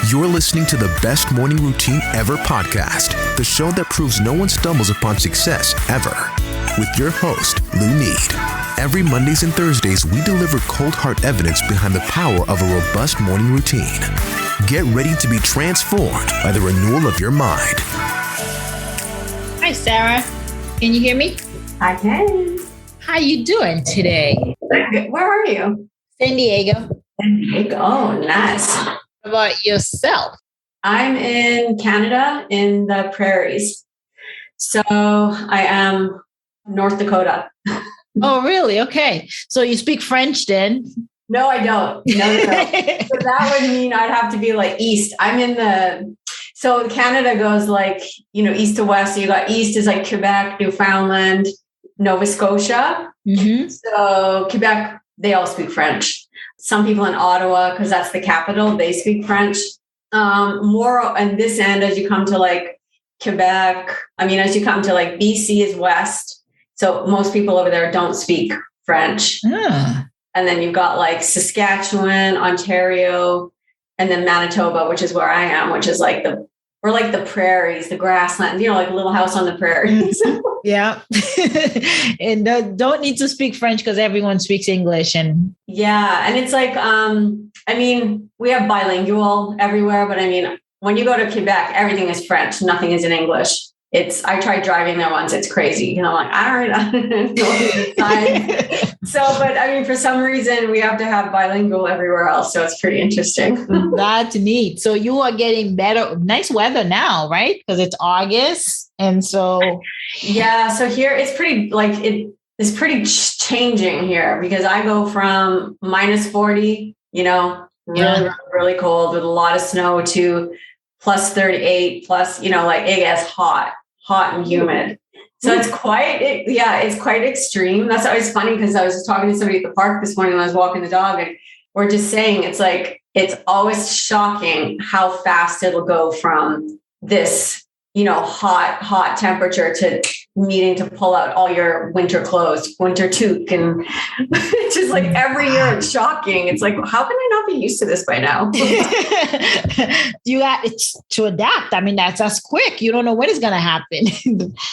You're listening to the Best Morning Routine Ever podcast, the show that proves no one stumbles upon success ever. With your host, Lou Need. Every Mondays and Thursdays, we deliver cold hard evidence behind the power of a robust morning routine. Get ready to be transformed by the renewal of your mind. Hi, Sarah. Can you hear me? I can. How you doing today? Where are you? San Diego. San Diego. Oh, nice. How about yourself? I'm in Canada in the prairies. So I am North Dakota. Oh, really? Okay. So you speak French then? No, I don't. No. So that would mean I'd have to be like east. So Canada goes like, east to west. So you got east is like Quebec, Newfoundland, Nova Scotia. Mm-hmm. So Quebec, they all speak French. Some people in Ottawa, because that's the capital, they speak French. More on this end, as you come to like Quebec, as you come to like BC is west. So most people over there don't speak French. Ah. And then you've got like Saskatchewan, Ontario, and then Manitoba, which is where I am, which is like we're like the prairies, the grassland, like a little house on the prairies. Yeah. And don't need to speak French because everyone speaks English. Yeah. And it's like, we have bilingual everywhere, but when you go to Quebec, everything is French. Nothing is in English. I tried driving there once. It's crazy. Like, I don't know the signs. But for some reason we have to have bilingual everywhere else. So it's pretty interesting. That's neat. So you are getting nice weather now, right? Because it's August. And so. Yeah. So here it's pretty it's pretty changing here because I go from minus 40, really, really cold with a lot of snow to plus 38 plus, it gets hot and humid. So it's quite extreme. That's always funny because I was just talking to somebody at the park this morning when I was walking the dog and we're just saying, it's always shocking how fast it'll go from this, hot temperature to needing to pull out all your winter clothes, winter toque. And it's just like every year it's shocking. It's like, how can I not be used to this by now? You got to adapt. That's quick. You don't know when it's going to happen.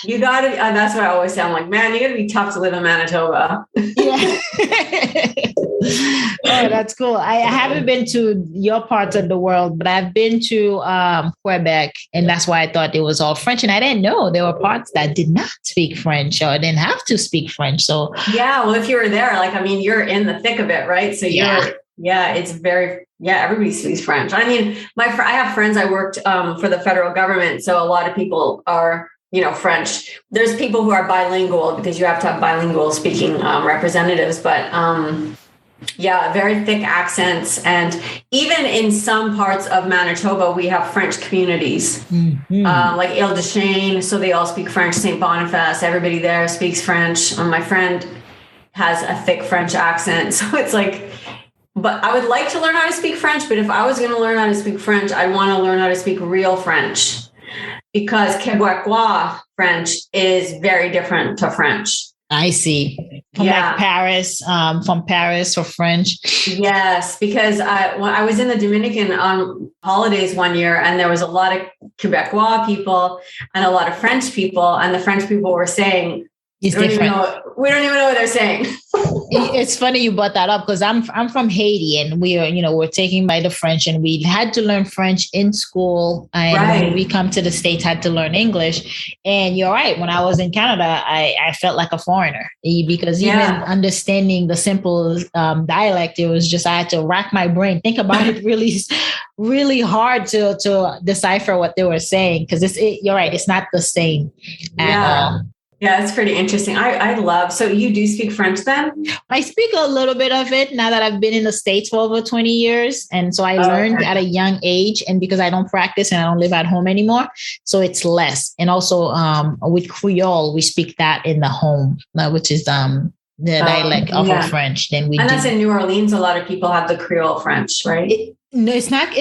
You got to, that's what I always say. I'm like, man, you got to be tough to live in Manitoba. Yeah. Oh, that's cool. I haven't been to your parts of the world, but I've been to Quebec, and that's why I thought it was all French. And I didn't know there were parts that did not speak French or didn't have to speak French. So yeah, well, if you were there, you're in the thick of it, right? So it's very, everybody speaks French. I have friends. I worked for the federal government, so a lot of people are French. There's people who are bilingual because you have to have bilingual speaking representatives, but very thick accents. And even in some parts of Manitoba, we have French communities, like Ile-de-Chêne. So they all speak French. St. Boniface, everybody there speaks French. My friend has a thick French accent. So it's like, but I would like to learn how to speak French. But if I was going to learn how to speak French, I want to learn how to speak real French because Quebecois French is very different to French. I see. From Paris, from Paris or French. Yes, because when I was in the Dominican on holidays one year, and there was a lot of Quebecois people and a lot of French people, and the French people were saying, we don't even know what they're saying. It's funny you brought that up because I'm from Haiti, and we're taken by the French, and we had to learn French in school. And when we come to the States, had to learn English. And you're right. When I was in Canada, I felt like a foreigner because even understanding the simple dialect, it was just I had to rack my brain, think about it really, really hard to decipher what they were saying because you're right. It's not the same at all. Yeah, it's pretty interesting. I love, so you do speak French then? I speak a little bit of it now that I've been in the States for over 20 years. And so I learned at a young age, and because I don't practice and I don't live at home anymore, so it's less. And also with Creole, we speak that in the home, which is the dialect of French. Then we that's in New Orleans. A lot of people have the Creole French, right? No, it's not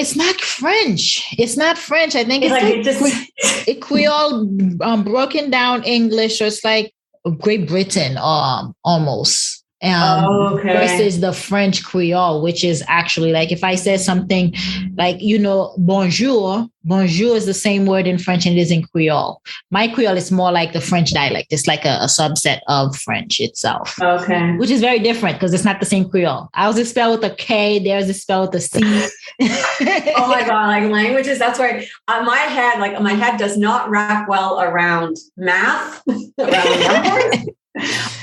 French. It's not French. I think it's Creole broken down English. So it's like Great Britain almost. versus the French Creole, which is actually like if I say something like, bonjour is the same word in French and it is in Creole. My Creole is more like the French dialect. It's like a subset of French itself. Okay. Which is very different because it's not the same Creole. Ours is spelled with a K, theirs is spelled with a C. Oh my God, like languages, that's why my head does not wrap well around math, around numbers.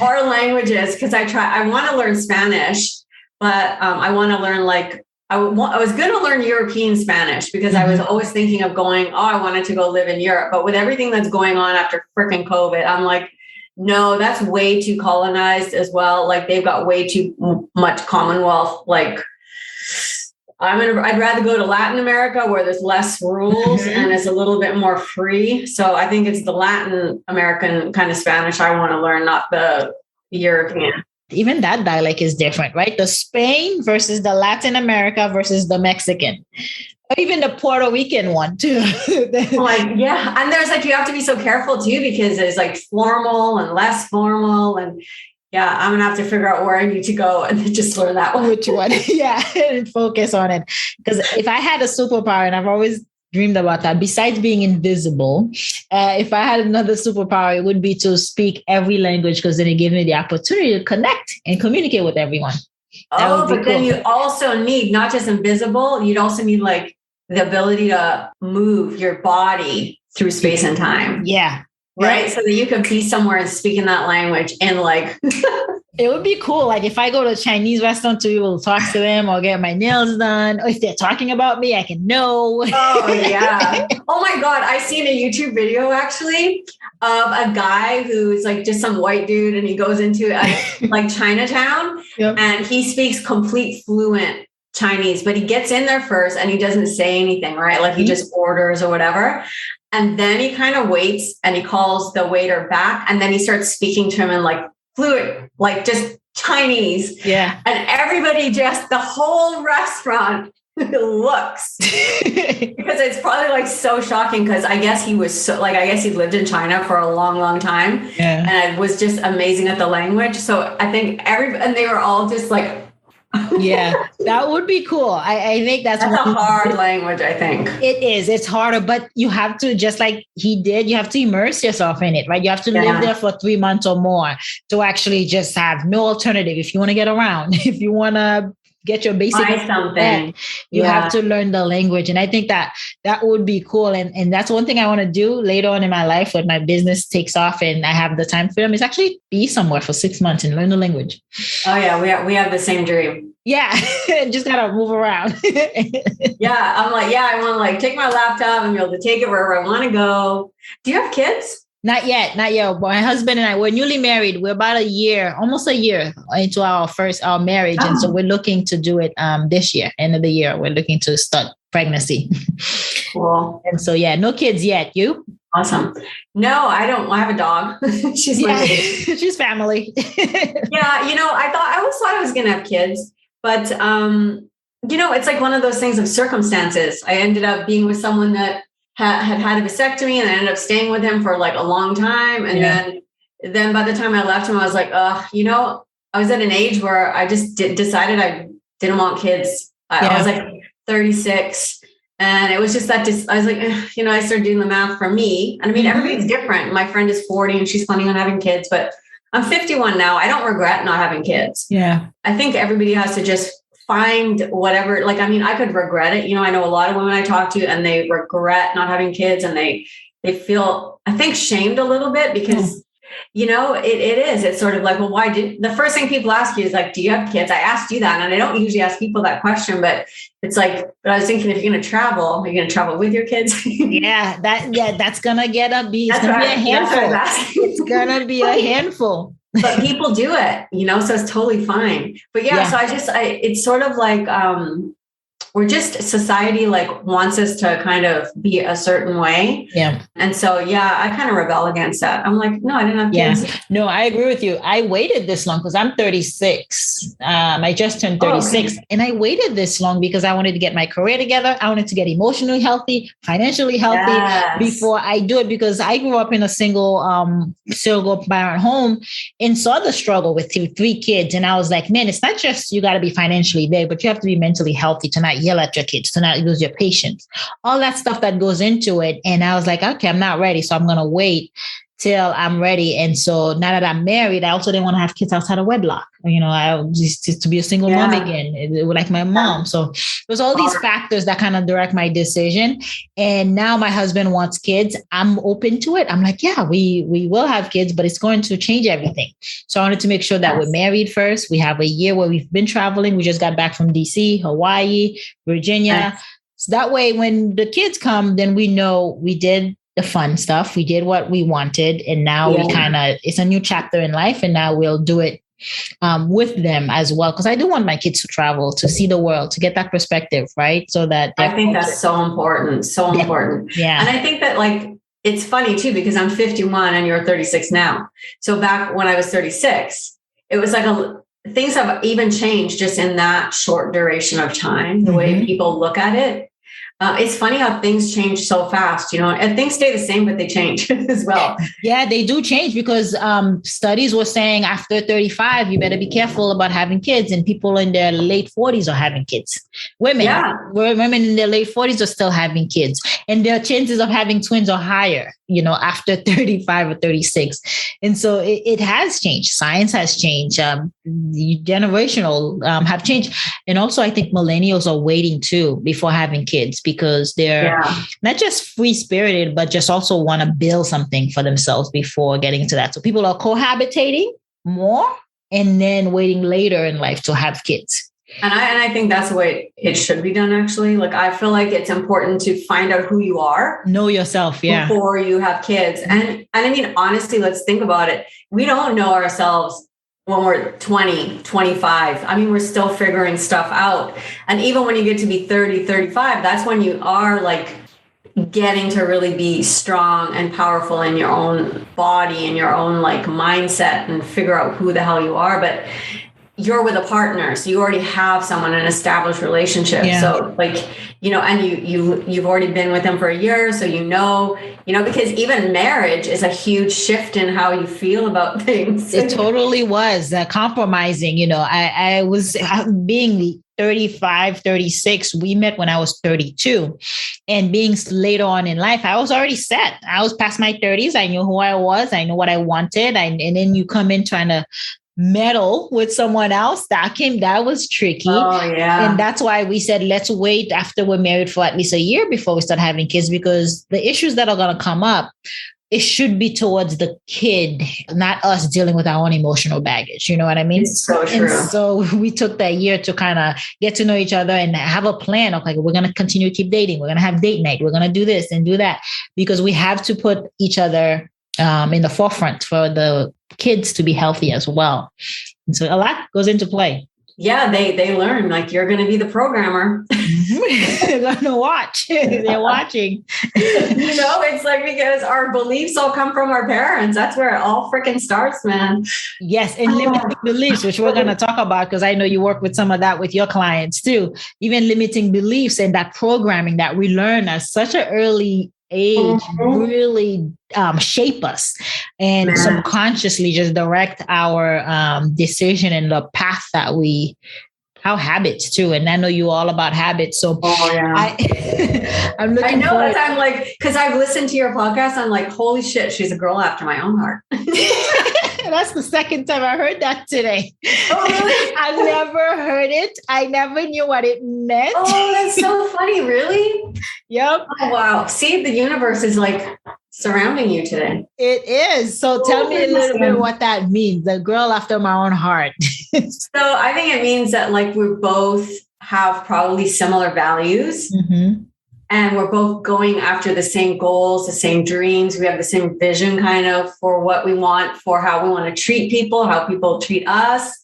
Or languages, because I want to learn Spanish, but I want to learn I was going to learn European Spanish because I was always thinking of I wanted to go live in Europe. But with everything that's going on after freaking COVID, I'm like, no, that's way too colonized as well. Like they've got way too much Commonwealth. Like I'd rather go to Latin America where there's less rules and it's a little bit more free. So I think it's the Latin American kind of Spanish I want to learn, not the European. Even that dialect is different, right? The Spain versus the Latin America versus the Mexican, or even the Puerto Rican one too. Yeah. And there's you have to be so careful too, because there's formal and less formal and yeah, I'm going to have to figure out where I need to go and just learn that one. Which one? Yeah, and focus on it. Because if I had a superpower, and I've always dreamed about that, besides being invisible, if I had another superpower, it would be to speak every language, because then it gives me the opportunity to connect and communicate with everyone. Then you also need not just invisible, you'd also need the ability to move your body through space and time. Yeah. Right. Yeah. So that you can be somewhere and speak in that language and it would be cool. If I go to a Chinese restaurant to be able to talk to them or get my nails done, or if they're talking about me, I can know. Oh, yeah. Oh my God. I seen a YouTube video actually of a guy who's just some white dude, and he goes into Chinatown and he speaks complete fluent Chinese, but he gets in there first and he doesn't say anything, right? He just orders or whatever. And then he kind of waits and he calls the waiter back, and then he starts speaking to him in fluent, just Chinese. Yeah. And everybody the whole restaurant looks because it's probably so shocking, because I guess he was I guess he lived in China for a long, long time. Yeah. And it was just amazing at the language. So I think and they were all just yeah, that would be cool. I think that's a hard language. I think it is. It's harder, but you have to, just like he did, you have to immerse yourself in it, right? You have to live there for 3 months or more to actually just have no alternative. If you want to get around, if you want to get your basic something, you have to learn the language. And I think that would be cool. And that's one thing I want to do later on in my life when my business takes off and I have the time for them, is actually be somewhere for 6 months and learn the language. Oh yeah. We have the same dream. Yeah. Just gotta move around. Yeah. I'm I want to take my laptop and be able to take it wherever I want to go. Do you have kids? Not yet. My husband and I, we're newly married. We're about almost a year into our marriage. Oh. And so we're looking to do it this year, end of the year. We're looking to start pregnancy. Cool. And so, no kids yet. You? Awesome. No, I don't. I have a dog. She's she's family. Yeah. I always thought I was going to have kids, but, it's one of those things of circumstances. I ended up being with someone that had a vasectomy, and I ended up staying with him for a long time. And then by the time I left him, I was I was at an age where I just decided I didn't want kids. I was 36, and it was just that I was I started doing the math for me. And I mean, everybody's different. My friend is 40 and she's planning on having kids, but I'm 51 now. I don't regret not having kids. Yeah. I think everybody has to just find whatever, I could regret it. I know a lot of women I talk to, and they regret not having kids, and they feel, I think, shamed a little bit because, it is. It's sort of why the first thing people ask you is do you have kids? I asked you that. And I don't usually ask people that question, but it's but I was thinking, if you're going to travel, are you going to travel with your kids? That's going to be a handful. It's going to be a handful. But people do it, so it's totally fine. But so it's sort of we're just, society like wants us to kind of be a certain way. Yeah. And so, I kind of rebel against that. I'm like, no, I didn't have kids. Yeah. No, I agree with you. I waited this long because I'm 36. I just turned 36 and I waited this long because I wanted to get my career together. I wanted to get emotionally healthy, financially healthy before I do it, because I grew up in a single parent home and saw the struggle with three kids. And I was like, man, it's not just you got to be financially there, but you have to be mentally healthy to not yell at your kids, to not lose your patience, all that stuff that goes into it. And I was like, okay, I'm not ready. So I'm going to wait till I'm ready. And so now that I'm married, I also didn't want to have kids outside of wedlock. I just to be a single mom again, like my mom. So there's all these factors that kind of direct my decision. And now my husband wants kids. I'm open to it. I'm like, yeah, we will have kids, but it's going to change everything. So I wanted to make sure that we're married first. We have a year where we've been traveling. We just got back from DC, Hawaii, Virginia. So that way, when the kids come, then we know we did the fun stuff. We did what we wanted. And now it's a new chapter in life. And now we'll do it with them as well. Because I do want my kids to travel, to see the world, to get that perspective, right? So that I think that's so important. So important. Yeah. And I think that like, it's funny too, because I'm 51 and you're 36 now. So back when I was 36, it was like things have even changed just in that short duration of time, the way people look at it. It's funny how things change so fast, and things stay the same, but they change as well. Yeah, they do change because studies were saying after 35, you better be careful about having kids, and people in their late 40s are having kids. Women in their late 40s are still having kids, and their chances of having twins are higher, after 35 or 36. And so it has changed. Science has changed. Generational have changed. And also I think millennials are waiting too before having kids, because they're not just free spirited, but just also want to build something for themselves before getting to that. So people are cohabitating more and then waiting later in life to have kids. And I think that's the way it should be done, actually. Like, I feel like it's important to find out who you are. Know yourself, before you have kids. And I mean, honestly, let's think about it. We don't know ourselves when we're 20, 25. I mean, we're still figuring stuff out. And even when you get to be 30, 35, that's when you are like getting to really be strong and powerful in your own body and your own like mindset and figure out who the hell you are. But you're with a partner, so you already have someone, an established relationship. Yeah. So like, and you've already been with them for a year. So, because even marriage is a huge shift in how you feel about things. It totally was compromising. I was being 35, 36. We met when I was 32, and being later on in life, I was already set. I was past my 30s. I knew who I was. I knew what I wanted. And then you come in trying to meddle with someone else. That was tricky. Oh, yeah. And that's why we said, let's wait after we're married for at least a year before we start having kids, because the issues that are going to come up, it should be towards the kid, not us dealing with our own emotional baggage. You know what I mean? It's so true. And so we took that year to kind of get to know each other and have a plan of like, we're going to continue to keep dating. We're going to have date night. We're going to do this and do that, because we have to put each other in the forefront for the kids to be healthy as well. And so a lot goes into play. Yeah, they learn, like, you're going to be the programmer. They're going to watch. They're watching. It's like, because our beliefs all come from our parents. That's where it all freaking starts, man. Yes. And limiting beliefs, which we're going to talk about, because I know you work with some of that with your clients too. Even limiting beliefs and that programming that we learn at such an early age really shape us and subconsciously just direct our decision and the path that our habits too. And I know you all about habits. So I'm looking forward. I'm like, because I've listened to your podcast. I'm like, holy shit, she's a girl after my own heart. That's the second time I heard that today. Oh, really? I've never heard it. I never knew what it meant. Oh, that's so funny. Really? Yep. Oh, wow. See, the universe is like surrounding you today. It is. So tell me a little bit what that means. The girl after my own heart. So I think it means that like we both have probably similar values. Mm-hmm. And we're both going after the same goals, the same dreams. We have the same vision kind of for what we want, for how we want to treat people, how people treat us.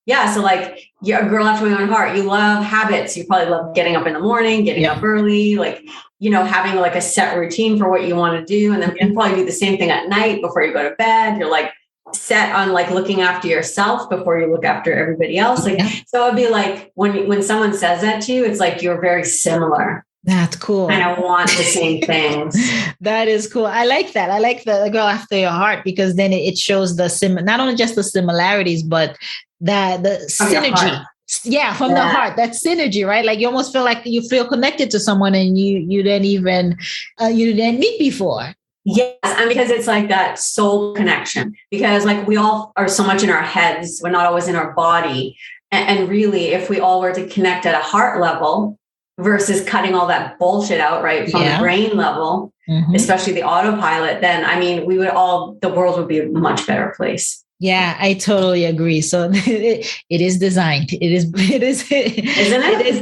yeah. So like you're a girl after my own heart. You love habits. You probably love getting up in the morning, getting up early, like, having like a set routine for what you want to do. And then you probably do the same thing at night before you go to bed. You're like set on like looking after yourself before you look after everybody else. Like, so it'd be like when someone says that to you, it's like, you're very similar. That's cool. And I want the same things. That is cool. I like that. I like the girl after your heart, because then it shows not only just the similarities, but the synergy. Yeah, from the heart, that synergy, right? Like you almost feel like you feel connected to someone and you didn't even you didn't meet before. Yes, and because it's like that soul connection, because like we all are so much in our heads, we're not always in our body. And really, if we all were to connect at a heart level versus cutting all that bullshit out, right, from the brain level, especially the autopilot, then I mean, the world would be a much better place. Yeah, I totally agree. So it is designed. Isn't it?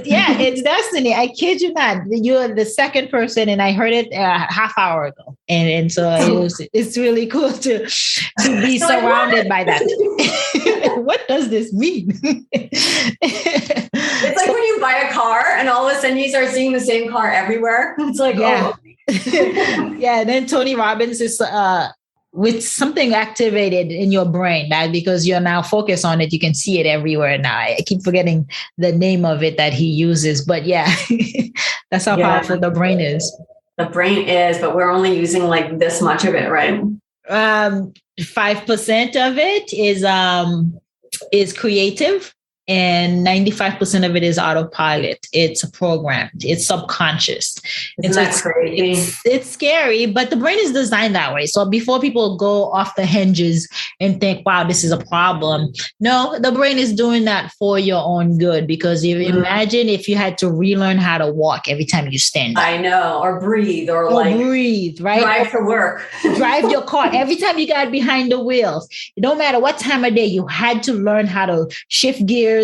It's destiny. I kid you not. You're the second person, and I heard it a half hour ago. And so it's really cool to be surrounded by that. What does this mean? It's like when you buy a car and all of a sudden you start seeing the same car everywhere. It's like, oh. Yeah. And then Tony Robbins is with something activated in your brain, that because you're now focused on it, you can see it everywhere now. I keep forgetting the name of it that he uses, but that's how powerful the brain is. The brain is, but we're only using like this much of it, right? 5% of it is creative, and 95% of it is autopilot. It's programmed. It's subconscious. Isn't that crazy? It's scary, but the brain is designed that way. So before people go off the hinges and think, wow, this is a problem. No, the brain is doing that for your own good, because you imagine if you had to relearn how to walk every time you stand up. I know, or breathe, or breathe, right? Drive to work. Drive your car. Every time you got behind the wheels, it don't matter what time of day, you had to learn how to shift gears,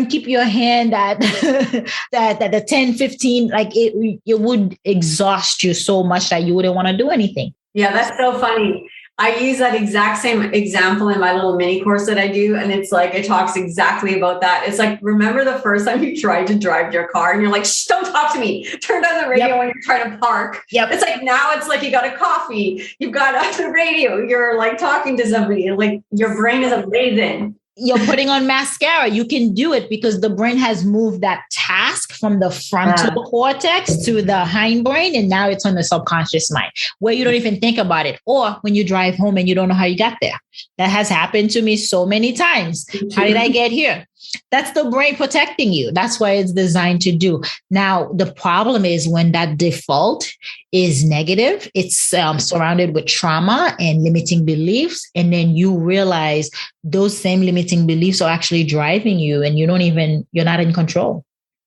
keep your hand at the 10, 15, like it would exhaust you so much that you wouldn't want to do anything. Yeah, that's so funny. I use that exact same example in my little mini course that I do. And it's like, it talks exactly about that. It's like, remember the first time you tried to drive your car and you're like, shh, don't talk to me. Turn down the radio when you're trying to park. It's like, now it's like, you got a coffee, you've got the radio, you're like talking to somebody, like your brain is amazing. You're putting on mascara. You can do it because the brain has moved that task from the frontal cortex to the hindbrain. And now it's on the subconscious mind where you don't even think about it. Or when you drive home and you don't know how you got there. That has happened to me so many times. How did I get here? That's the brain protecting you. That's why it's designed to do. Now, the problem is when that default is negative, it's surrounded with trauma and limiting beliefs. And then you realize those same limiting beliefs are actually driving you and you're not in control.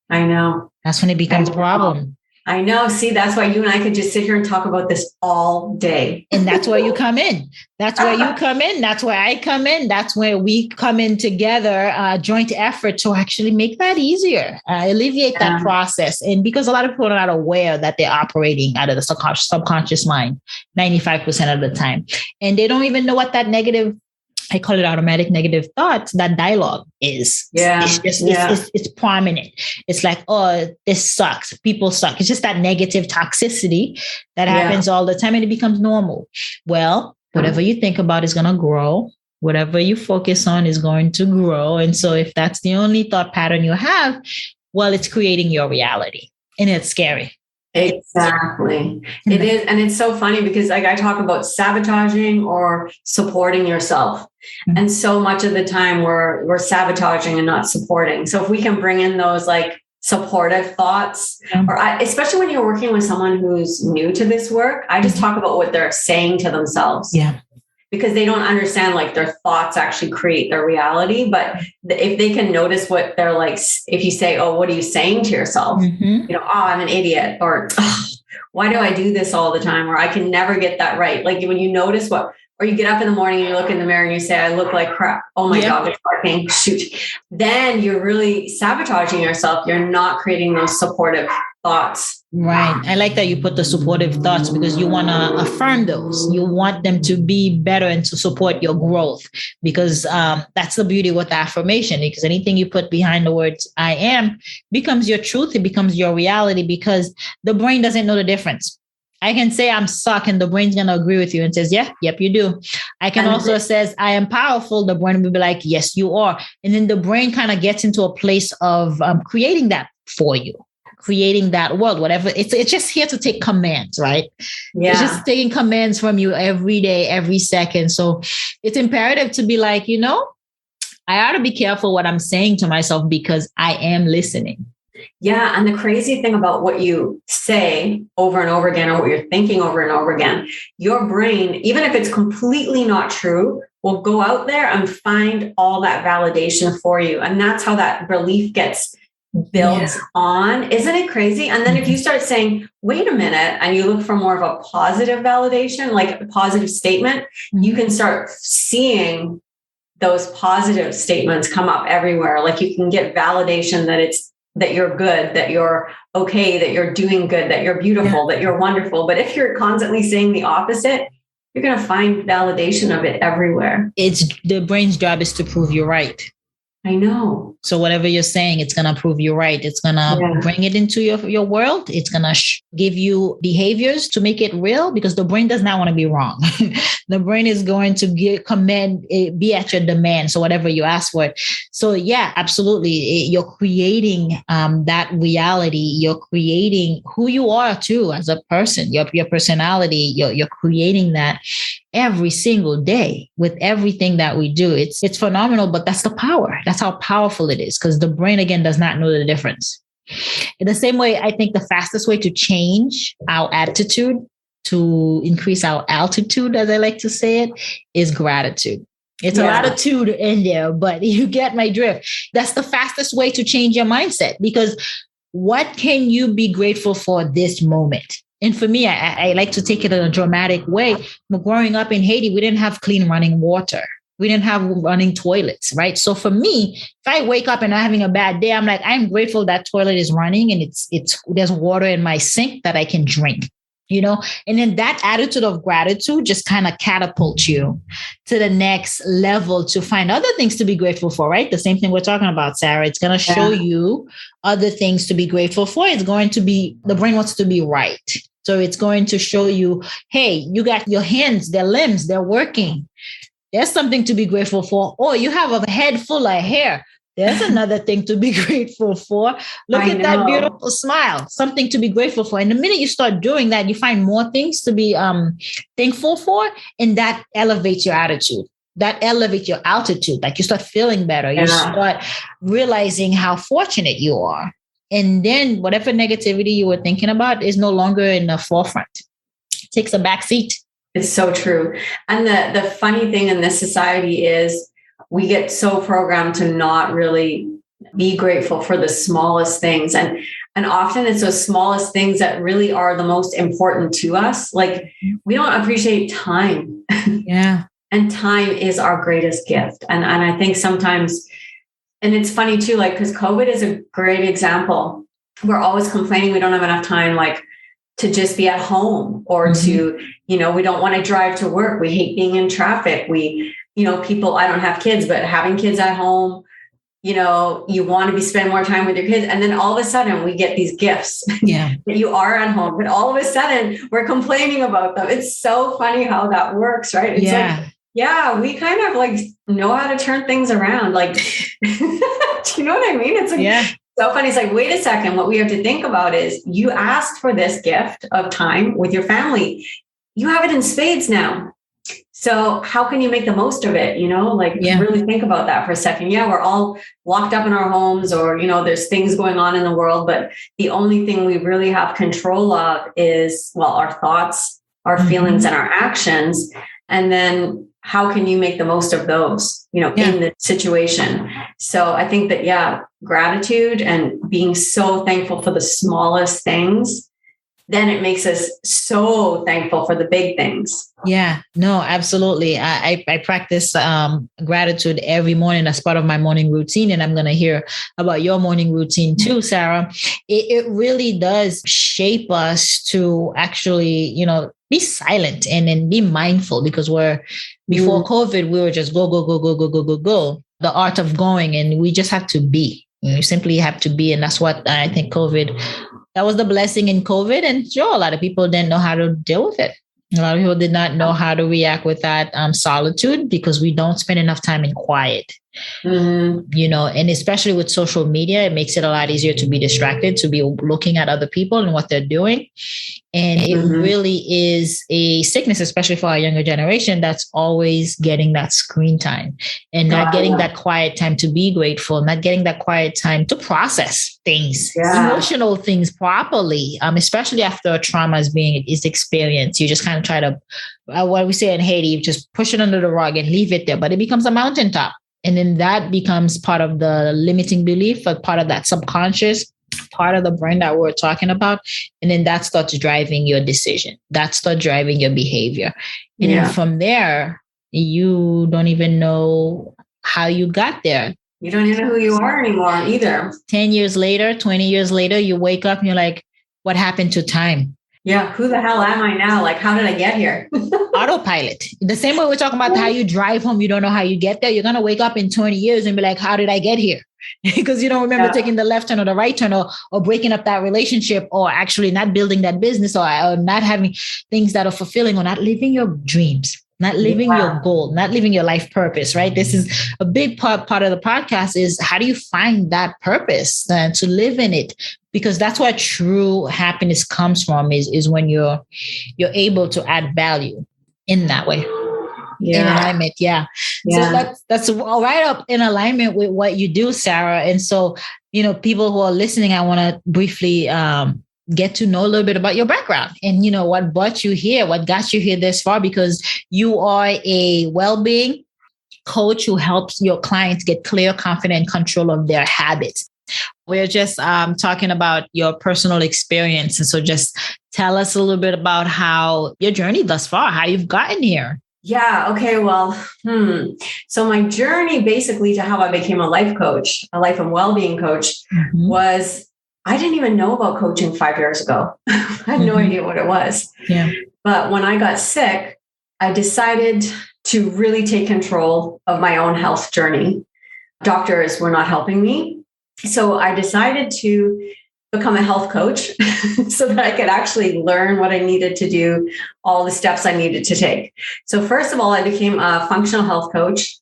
I know. That's when it becomes a problem. I know. See, that's why you and I could just sit here and talk about this all day. And that's where you come in. That's where you come in. That's where I come in. That's where we come in together, joint effort to actually make that easier, alleviate that process. And because a lot of people are not aware that they're operating out of the subconscious mind 95% of the time. And they don't even know what that negative, I call it automatic negative thoughts, that dialogue is. It's just, it's prominent. It's like, oh, this sucks. People suck. It's just that negative toxicity that happens all the time and it becomes normal. Well, whatever you think about is going to grow. Whatever you focus on is going to grow. And so if that's the only thought pattern you have, well, it's creating your reality and it's scary. Exactly. It is. And it's so funny because like I talk about sabotaging or supporting yourself. And so much of the time we're sabotaging and not supporting. So if we can bring in those like supportive thoughts, or especially when you're working with someone who's new to this work, I just talk about what they're saying to themselves. Yeah. Because they don't understand like their thoughts actually create their reality. But if they can notice what they're like, if you say, oh, what are you saying to yourself? You know, oh, I'm an idiot, or oh, why do I do this all the time? Or I can never get that right. Like when you notice or you get up in the morning and you look in the mirror and you say, I look like crap. Oh my dog is barking. Shoot. Then you're really sabotaging yourself. You're not creating those supportive thoughts. Right. I like that you put the supportive thoughts because you want to affirm those. You want them to be better and to support your growth because that's the beauty with affirmation, because anything you put behind the words I am becomes your truth. It becomes your reality because the brain doesn't know the difference. I can say I'm suck and the brain's going to agree with you and says, yeah, yep, you do. I can also says I am powerful. The brain will be like, yes, you are. And then the brain kind of gets into a place of creating that for you. Creating that world, whatever. It's just here to take commands, right? Yeah. It's just taking commands from you every day, every second. So it's imperative to be like, I ought to be careful what I'm saying to myself because I am listening. Yeah. And the crazy thing about what you say over and over again, or what you're thinking over and over again, your brain, even if it's completely not true, will go out there and find all that validation for you. And that's how that belief gets built on. Isn't it crazy? And then if you start saying, wait a minute, and you look for more of a positive validation, like a positive statement, you can start seeing those positive statements come up everywhere. Like you can get validation that you're good, that you're okay, that you're doing good, that you're beautiful, that you're wonderful. But if you're constantly saying the opposite, you're going to find validation of it everywhere. It's the brain's job is to prove you're right. I know. So whatever you're saying, it's going to prove you're right. It's going to bring it into your world. It's going to give you behaviors to make it real because the brain does not want to be wrong. The brain is going to be at your demand. So whatever you ask for it. So yeah, absolutely. You're creating that reality. You're creating who you are too as a person, your personality. You're creating that every single day with everything that we do. It's phenomenal, but that's the power. That's how powerful it is because the brain, again, does not know the difference. In the same way, I think the fastest way to change our attitude, to increase our altitude, as I like to say it, is gratitude. It's a lot of tude in there, but you get my drift. That's the fastest way to change your mindset because what can you be grateful for this moment? And for me, I like to take it in a dramatic way. Growing up in Haiti, we didn't have clean running water. We didn't have running toilets, right? So for me, if I wake up and I'm having a bad day, I'm like, I'm grateful that toilet is running and there's water in my sink that I can drink, And then that attitude of gratitude just kind of catapults you to the next level to find other things to be grateful for, right? The same thing we're talking about, Sarah. It's going to show you other things to be grateful for. It's going to be, the brain wants to be right. So it's going to show you, hey, you got your hands, their limbs, they're working. There's something to be grateful for. Oh, you have a head full of hair. There's another thing to be grateful for. Look at that beautiful smile, something to be grateful for. And the minute you start doing that, you find more things to be thankful for. And that elevates your attitude. That elevates your altitude. Like you start feeling better. You start realizing how fortunate you are. And then whatever negativity you were thinking about is no longer in the forefront. It takes a back seat. It's so true. And the funny thing in this society is we get so programmed to not really be grateful for the smallest things. And often it's those smallest things that really are the most important to us. Like we don't appreciate time. Yeah. And time is our greatest gift. And I think sometimes, and it's funny too, like, because COVID is a great example. We're always complaining we don't have enough time, like to just be at home or to, we don't want to drive to work. We hate being in traffic. People, I don't have kids, but having kids at home, you want to spend more time with your kids. And then all of a sudden we get these gifts that you are at home, but all of a sudden we're complaining about them. It's so funny how that works, right? It's like, we kind of like know how to turn things around. Like, do you know what I mean? It's like, so funny. It's like, wait a second. What we have to think about is you asked for this gift of time with your family. You have it in spades now. So how can you make the most of it? Really think about that for a second. Yeah, we're all locked up in our homes or, there's things going on in the world, but the only thing we really have control of is, our thoughts, our feelings and our actions. And then how can you make the most of those, in the situation? So I think that, gratitude and being so thankful for the smallest things then it makes us so thankful for the big things. Yeah, no, absolutely. I practice gratitude every morning as part of my morning routine. And I'm going to hear about your morning routine too, Sarah. It really does shape us to actually, be silent and then be mindful, because before COVID, we were just go, go, go, go, go, go, go, go. The art of going, and we just have to be. You simply have to be. And that's what I think that was the blessing in COVID. And sure, a lot of people didn't know how to deal with it. A lot of people did not know how to react with that solitude, because we don't spend enough time in quiet. And especially with social media, it makes it a lot easier to be distracted, to be looking at other people and what they're doing. And it really is a sickness, especially for our younger generation, that's always getting that screen time and not getting that quiet time to be grateful, not getting that quiet time to process things, emotional things properly, especially after a trauma is experienced. You just kind of try to, what we say in Haiti, you just push it under the rug and leave it there, but it becomes a mountaintop. And then that becomes part of the limiting belief, or part of that subconscious part of the brain that we're talking about. And then that starts driving your decision. That starts driving your behavior. And then from there, you don't even know how you got there. You don't even know who you are anymore either. 10 years later, 20 years later, you wake up and you're like, what happened to time? Yeah. Who the hell am I now? Like, how did I get here? Autopilot. The same way we're talking about how you drive home, you don't know how you get there. You're going to wake up in 20 years and be like, how did I get here? Because you don't remember taking the left turn or the right turn, or breaking up that relationship, or actually not building that business, or not having things that are fulfilling, or not living your dreams, not living your goal, not living your life purpose, right? This is a big part of the podcast, is how do you find that purpose and to live in it? Because that's where true happiness comes from, is when you're able to add value in that way. In alignment. So that's right up in alignment with what you do, Sarah. And so, people who are listening, I want to briefly get to know a little bit about your background and, what brought you here, what got you here this far, because you are a well-being coach who helps your clients get clear, confident control of their habits. We're just talking about your personal experience. And so just tell us a little bit about how your journey thus far, how you've gotten here. Yeah. Okay. Well, so my journey basically to how I became a life coach, a life and wellbeing coach, was, I didn't even know about coaching 5 years ago. I had no idea what it was. Yeah. But when I got sick, I decided to really take control of my own health journey. Doctors were not helping me. So I decided to become a health coach so that I could actually learn what I needed to do, all the steps I needed to take. So first of all, I became a functional health coach.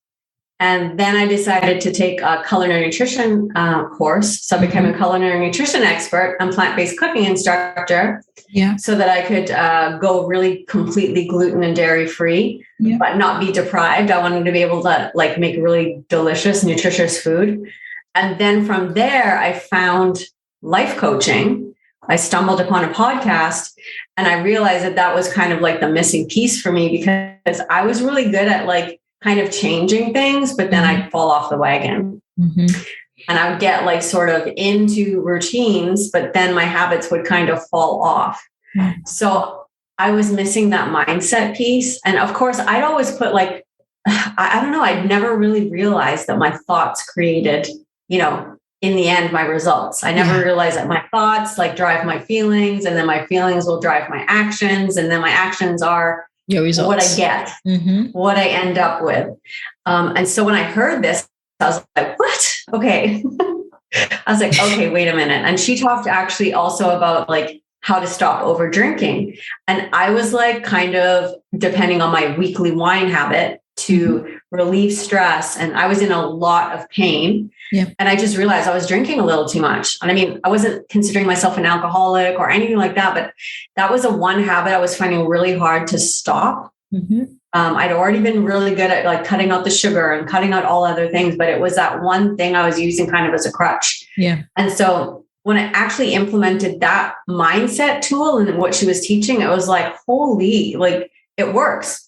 And then I decided to take a culinary nutrition course. So I became a culinary nutrition expert and plant-based cooking instructor. Yeah. So that I could go really completely gluten and dairy free, but not be deprived. I wanted to be able to make really delicious, nutritious food. And then from there, I found life coaching. I stumbled upon a podcast and I realized that was kind of like the missing piece for me, because I was really good at kind of changing things, but then I'd fall off the wagon and I would get sort of into routines, but then my habits would kind of fall off. So I was missing that mindset piece. And of course I'd always put I don't know, I'd never really realized that my thoughts created, in the end, my results. I never realized that my thoughts drive my feelings, and then my feelings will drive my actions. And then my actions are your results, what I get, what I end up with. And so when I heard this, I was like, what? Okay. I was like, okay, wait a minute. And she talked actually also about how to stop over drinking. And I was kind of depending on my weekly wine habit to relieve stress. And I was in a lot of pain. Yeah. And I just realized I was drinking a little too much. And I mean, I wasn't considering myself an alcoholic or anything like that, but that was a one habit I was finding really hard to stop. I'd already been really good at cutting out the sugar and cutting out all other things, but it was that one thing I was using kind of as a crutch. Yeah. And so when I actually implemented that mindset tool and what she was teaching, it was holy, it works.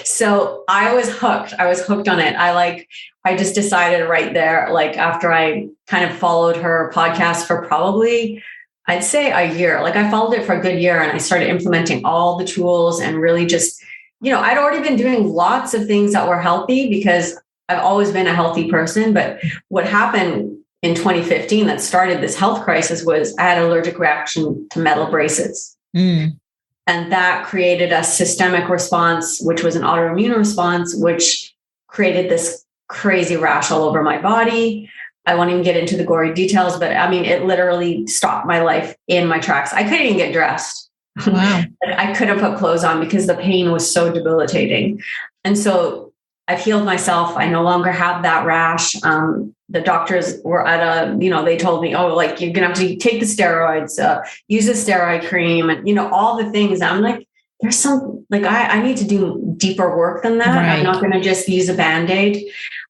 So I was hooked. I was hooked on it. I just decided right there, after I kind of followed her podcast for probably, I'd say a year. Like I followed it for a good year and I started implementing all the tools and really just, I'd already been doing lots of things that were healthy because I've always been a healthy person. But what happened in 2015 that started this health crisis was I had an allergic reaction to metal braces. And that created a systemic response, which was an autoimmune response, which created this crazy rash all over my body. I won't even get into the gory details, but I mean, it literally stopped my life in my tracks. I couldn't even get dressed. Wow. I couldn't put clothes on because the pain was so debilitating. And so I've healed myself. I no longer have that rash. The doctors were at they told me, oh, like you're going to have to take the steroids, use a steroid cream and, all the things. I'm like, there's some, like, I need to do deeper work than that. Right. I'm not going to just use a Band-Aid.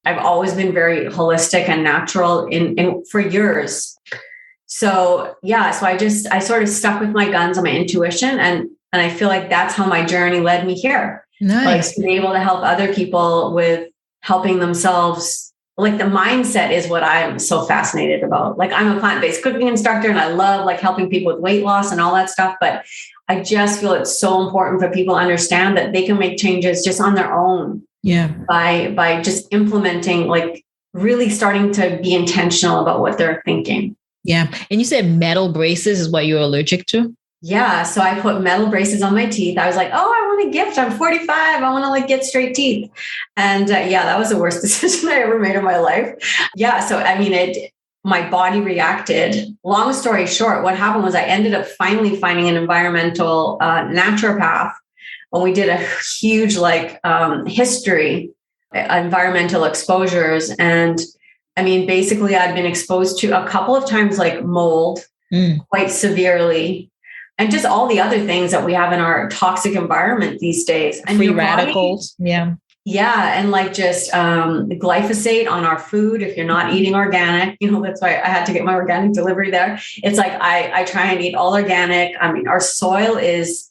I've always been very holistic and natural in for years. So so I sort of stuck with my guns on my intuition. And I feel like that's how my journey led me here. Nice. Like to be able to help other people with helping themselves. Like the mindset is what I'm so fascinated about. Like I'm a plant-based cooking instructor and I love like helping people with weight loss and all that stuff. But I just feel it's so important for people to understand that they can make changes just on their own. Yeah. By just implementing, like really starting to be intentional about what they're thinking. Yeah. And you said metal braces is what you're allergic to? Yeah. So I put metal braces on my teeth. I was like, oh, I want a gift. I'm 45. I want to like get straight teeth. And that was the worst decision I ever made in my life. Yeah. So, I mean, my body reacted. Long story short, what happened was I ended up finally finding an environmental naturopath when we did a huge history, environmental exposures. And I mean, basically I'd been exposed to a couple of times like mold quite severely. And just all the other things that we have in our toxic environment these days. And free radicals. Yeah. Yeah. And like just glyphosate on our food. If you're not eating organic, that's why I had to get my organic delivery there. It's like, I try and eat all organic. I mean, our soil is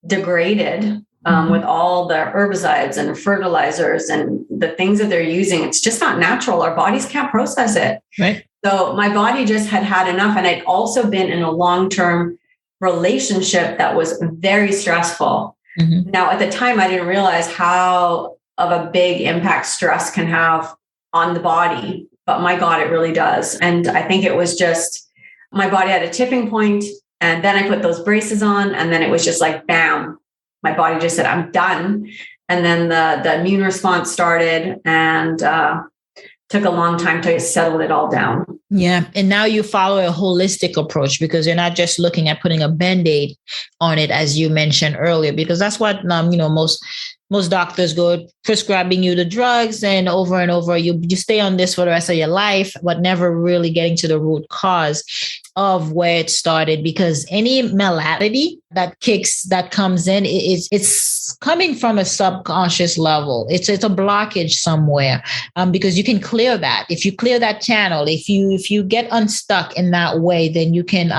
degraded with all the herbicides and fertilizers and the things that they're using. It's just not natural. Our bodies can't process it. Right. So my body just had enough. And I'd also been in a long-term relationship that was very stressful. Now, at the time, I didn't realize how of a big impact stress can have on the body, but my God, it really does. And I think it was just my body had a tipping point, and then I put those braces on, and then it was just like, bam, my body just said, I'm done. And then the immune response started, and took a long time to settle it all down. Yeah. And now you follow a holistic approach because you're not just looking at putting a Band-Aid on it, as you mentioned earlier, because that's what, most doctors go prescribing you the drugs and over you stay on this for the rest of your life, but never really getting to the root cause of where it started, because any malady that comes in, it's coming from a subconscious level. It's a blockage somewhere, because you can clear that. If you clear that channel, if you get unstuck in that way, then you can,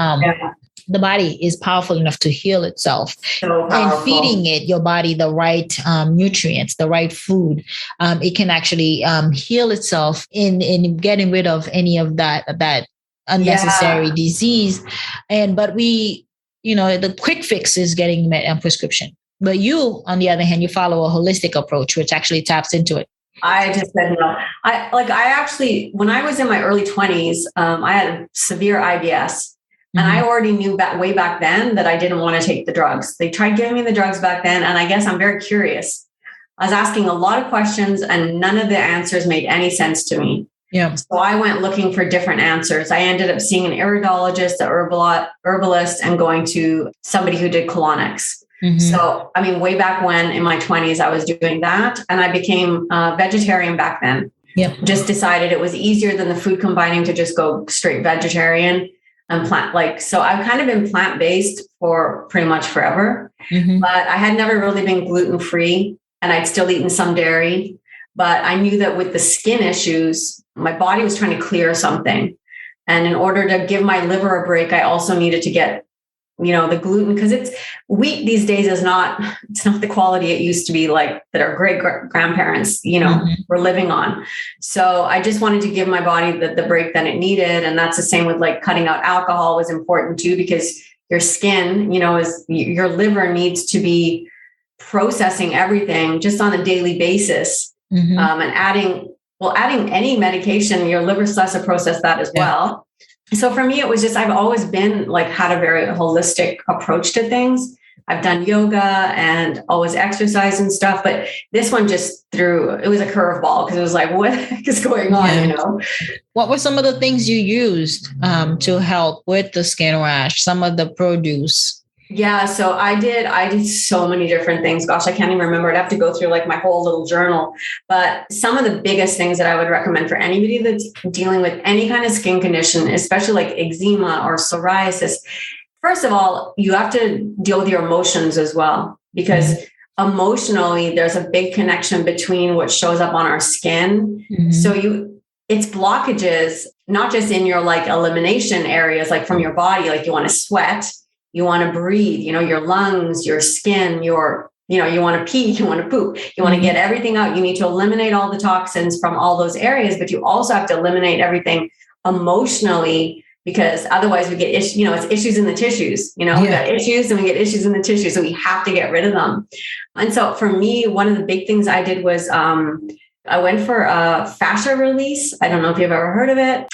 the body is powerful enough to heal itself. And feeding your body the right nutrients, the right food, it can actually heal itself in getting rid of any of that unnecessary disease. But the quick fix is getting a prescription. But you, on the other hand, you follow a holistic approach, which actually taps into it. I just said no. I actually, when I was in my early 20s, I had severe IBS. And I already knew way back then that I didn't want to take the drugs. They tried giving me the drugs back then. And I guess I'm very curious. I was asking a lot of questions and none of the answers made any sense to me. Yeah. So I went looking for different answers. I ended up seeing an iridologist, an herbalist, and going to somebody who did colonics. So, I mean, way back when in my 20s, I was doing that. And I became vegetarian back then. Yep. Just decided it was easier than the food combining to just go straight vegetarian. And so I've kind of been plant-based for pretty much forever, but I had never really been gluten-free, and I'd still eaten some dairy, but I knew that with the skin issues, my body was trying to clear something. And in order to give my liver a break, I also needed to get the gluten, because wheat these days it's not the quality it used to be, like that our great grandparents, were living on. So I just wanted to give my body the break that it needed. And that's the same with like cutting out alcohol was important too, because your skin, your liver needs to be processing everything just on a daily basis. And adding any medication, your liver starts to process that as well. So for me, it was just, I've always been like, had a very holistic approach to things. I've done yoga and always exercise and stuff, but this one it was a curveball because it was like, what the heck is going on, What were some of the things you used to help with the skin rash, some of the produce? Yeah. So I did so many different things. Gosh, I can't even remember. I'd have to go through like my whole little journal, but some of the biggest things that I would recommend for anybody that's dealing with any kind of skin condition, especially like eczema or psoriasis. First of all, you have to deal with your emotions as well, because emotionally, there's a big connection between what shows up on our skin. So it's blockages, not just in your like elimination areas, like from your body, like you want to sweat, you want to breathe, your lungs, your skin, you want to pee, you want to poop, you want to get everything out. You need to eliminate all the toxins from all those areas, but you also have to eliminate everything emotionally, because otherwise we get issues, it's issues in the tissues, we got issues and we get issues in the tissues. So we have to get rid of them. And so for me, one of the big things I did was, I went for a fascia release. I don't know if you've ever heard of it.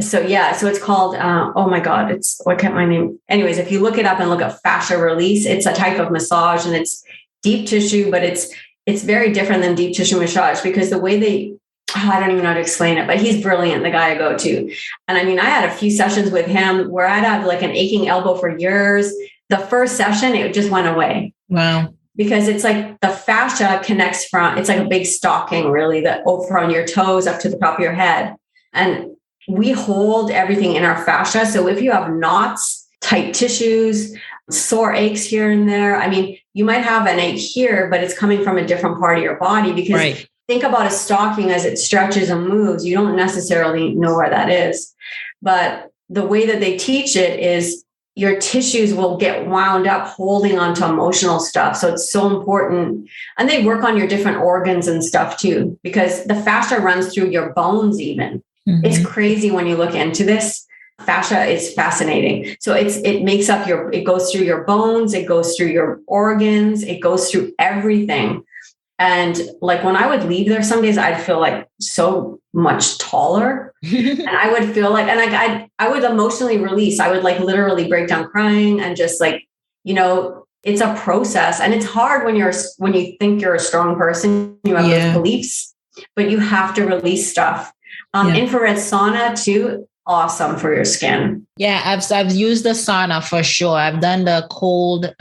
So it's called, oh my God, what kept my name? Anyways, if you look it up and look at fascia release, it's a type of massage and it's deep tissue, but it's very different than deep tissue massage, because the way I don't even know how to explain it, but he's brilliant, the guy I go to. And I mean, I had a few sessions with him where I'd had like an aching elbow for years. The first session, it just went away. Wow. Because it's like the fascia connects it's like a big stocking really, that over on your toes up to the top of your head. And we hold everything in our fascia. So if you have knots, tight tissues, sore aches here and there, I mean, you might have an ache here, but it's coming from a different part of your body, because think about a stocking as it stretches and moves. You don't necessarily know where that is. But the way that they teach it is your tissues will get wound up holding onto emotional stuff. So it's so important. And they work on your different organs and stuff too, because the fascia runs through your bones even. It's crazy when you look into this. Fascia is fascinating. So it makes up it goes through your bones, it goes through your organs, it goes through everything. And like when I would leave there, some days I'd feel like so much taller and I would feel like, and I would emotionally release. I would like literally break down crying and just like, it's a process, and it's hard when you think you're a strong person, you have those beliefs, but you have to release stuff. Infrared sauna too. Awesome for your skin. Yeah, I've used the sauna for sure. I've done the cold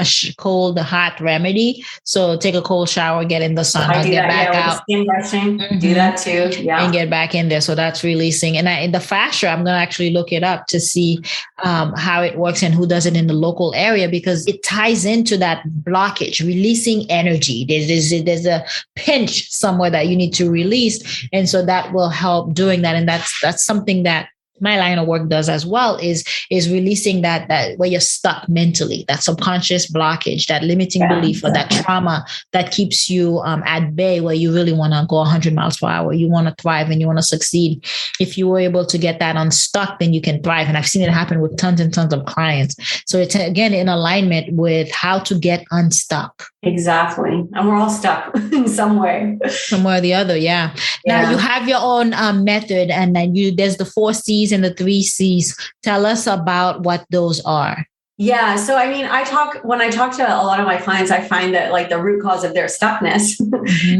hot remedy. So take a cold shower, get in the sauna, get back out. Skin brushing, do that too. Yeah, and get back in there. So that's releasing. And in the fascia, I'm going to actually look it up to see how it works and who does it in the local area, because it ties into that blockage, releasing energy. There's a pinch somewhere that you need to release, and so that will help doing that. And that's something that my line of work does as well, is releasing that where you're stuck mentally, that subconscious blockage, that limiting belief, or that trauma that keeps you at bay, where you really want to go 100 miles per hour. You want to thrive and you want to succeed. If you were able to get that unstuck, then you can thrive. And I've seen it happen with tons and tons of clients. So it's again in alignment with how to get unstuck. Exactly. And we're all stuck in some way. Somewhere or the other. Yeah. Now you have your own method, and then there's the 4 C's and the 3 C's. Tell us about what those are. Yeah. So, I mean, when I talk to a lot of my clients, I find that like the root cause of their stuckness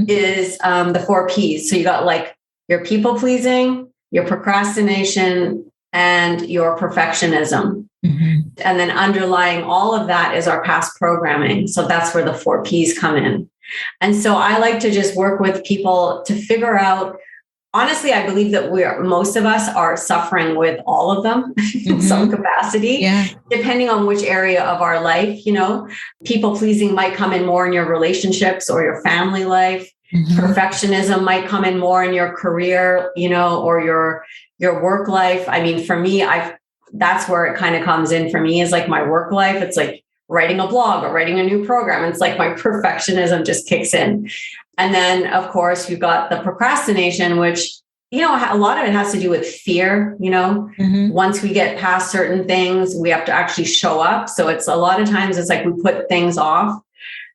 is the 4 P's. So you got like your people pleasing, your procrastination, and your perfectionism. And then underlying all of that is our past programming. So that's where the 4 P's come in. And so I like to just work with people to figure out, honestly, I believe that most of us are suffering with all of them in some capacity, depending on which area of our life. People pleasing might come in more in your relationships or your family life. Perfectionism might come in more in your career, or your work life. I mean, for me, that's where it kind of comes in for me, is like my work life. It's like writing a blog or writing a new program. It's like my perfectionism just kicks in. And then of course you've got the procrastination, which, you know, a lot of it has to do with fear. You know, once we get past certain things, we have to actually show up. So it's a lot of times it's like we put things off.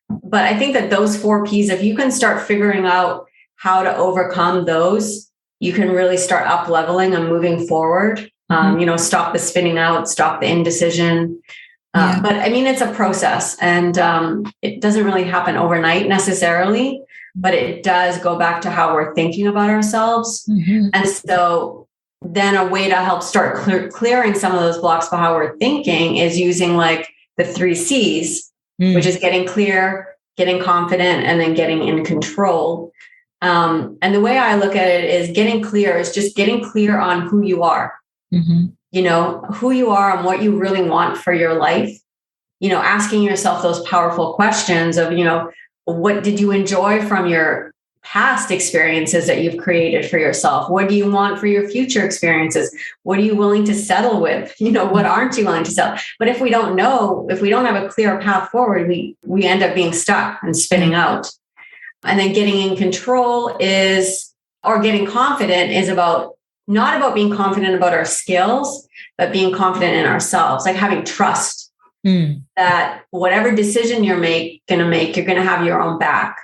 But I think that those 4 P's, if you can start figuring out how to overcome those, you can really start up leveling and moving forward. You know, stop the spinning out, stop the indecision. But I mean, it's a process, and it doesn't really happen overnight necessarily, but it does go back to how we're thinking about ourselves. And so then a way to help start clearing some of those blocks for how we're thinking is using like the 3 C's, which is getting clear, getting confident, and then getting in control. And the way I look at it is getting clear is just getting clear on who you are. You know, who you are and what you really want for your life. You know, asking yourself those powerful questions of, you know, what did you enjoy from your past experiences that you've created for yourself? What do you want for your future experiences? What are you willing to settle with? You know, what aren't you willing to settle? But if we don't know, if we don't have a clear path forward, we end up being stuck and spinning out. And then getting in control is, or getting confident is not about being confident about our skills, but being confident in ourselves, like having trust that whatever decision you're going to make, you're going to have your own back,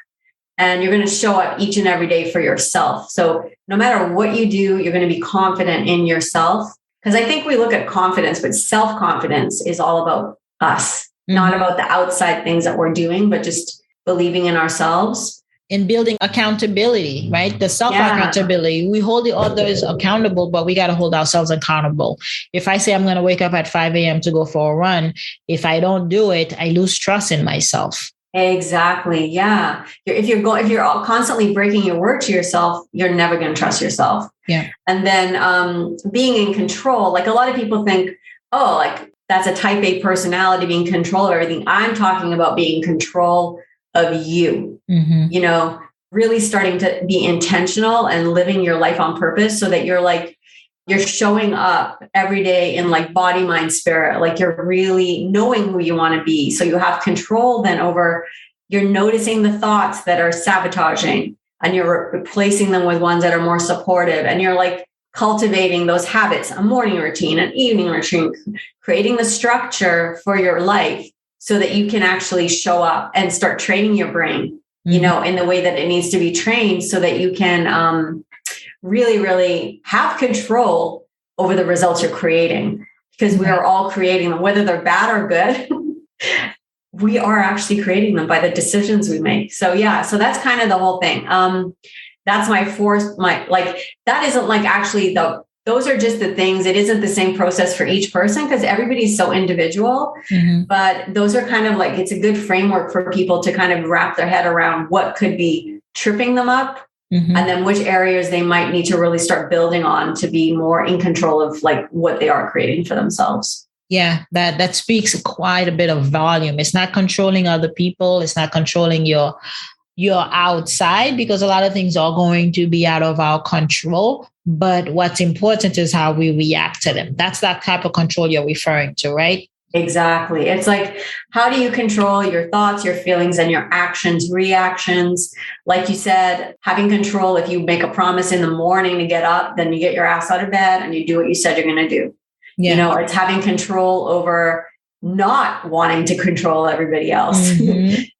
and you're going to show up each and every day for yourself. So no matter what you do, you're going to be confident in yourself. Because I think we look at confidence, but self-confidence is all about us, not about the outside things that we're doing, but just believing in ourselves. In building accountability, right? The self-accountability. We hold the others accountable, but we got to hold ourselves accountable. If I say I'm going to wake up at 5 a.m. to go for a run, if I don't do it, I lose trust in myself. Exactly. Yeah. If you're constantly breaking your word to yourself, you're never going to trust yourself. Yeah. And then being in control, like a lot of people think, oh, like that's a type A personality, being in control of everything. I'm talking about being in control of you, you know, really starting to be intentional and living your life on purpose, so that you're showing up every day in like body, mind, spirit, like you're really knowing who you want to be. So you have control then over, you're noticing the thoughts that are sabotaging, and you're replacing them with ones that are more supportive. And you're like cultivating those habits, a morning routine, an evening routine, creating the structure for your life, so that you can actually show up and start training your brain, you know, in the way that it needs to be trained, so that you can really, really have control over the results you're creating, because we are all creating them, whether they're bad or good. We are actually creating them by the decisions we make. So yeah, so that's kind of the whole thing. That's that isn't like actually those are just the things. It isn't the same process for each person, because everybody's so individual, but those are kind of like, it's a good framework for people to kind of wrap their head around what could be tripping them up, and then which areas they might need to really start building on to be more in control of like what they are creating for themselves. Yeah, that speaks quite a bit of volume. It's not controlling other people. It's not controlling your outside, because a lot of things are going to be out of our control. But what's important is how we react to them. That's that type of control you're referring to, right? Exactly. It's like, how do you control your thoughts, your feelings, and your actions, reactions? Like you said, having control. If you make a promise in the morning to get up, then you get your ass out of bed and you do what you said you're going to do. Yeah. You know, it's having control over not wanting to control everybody else,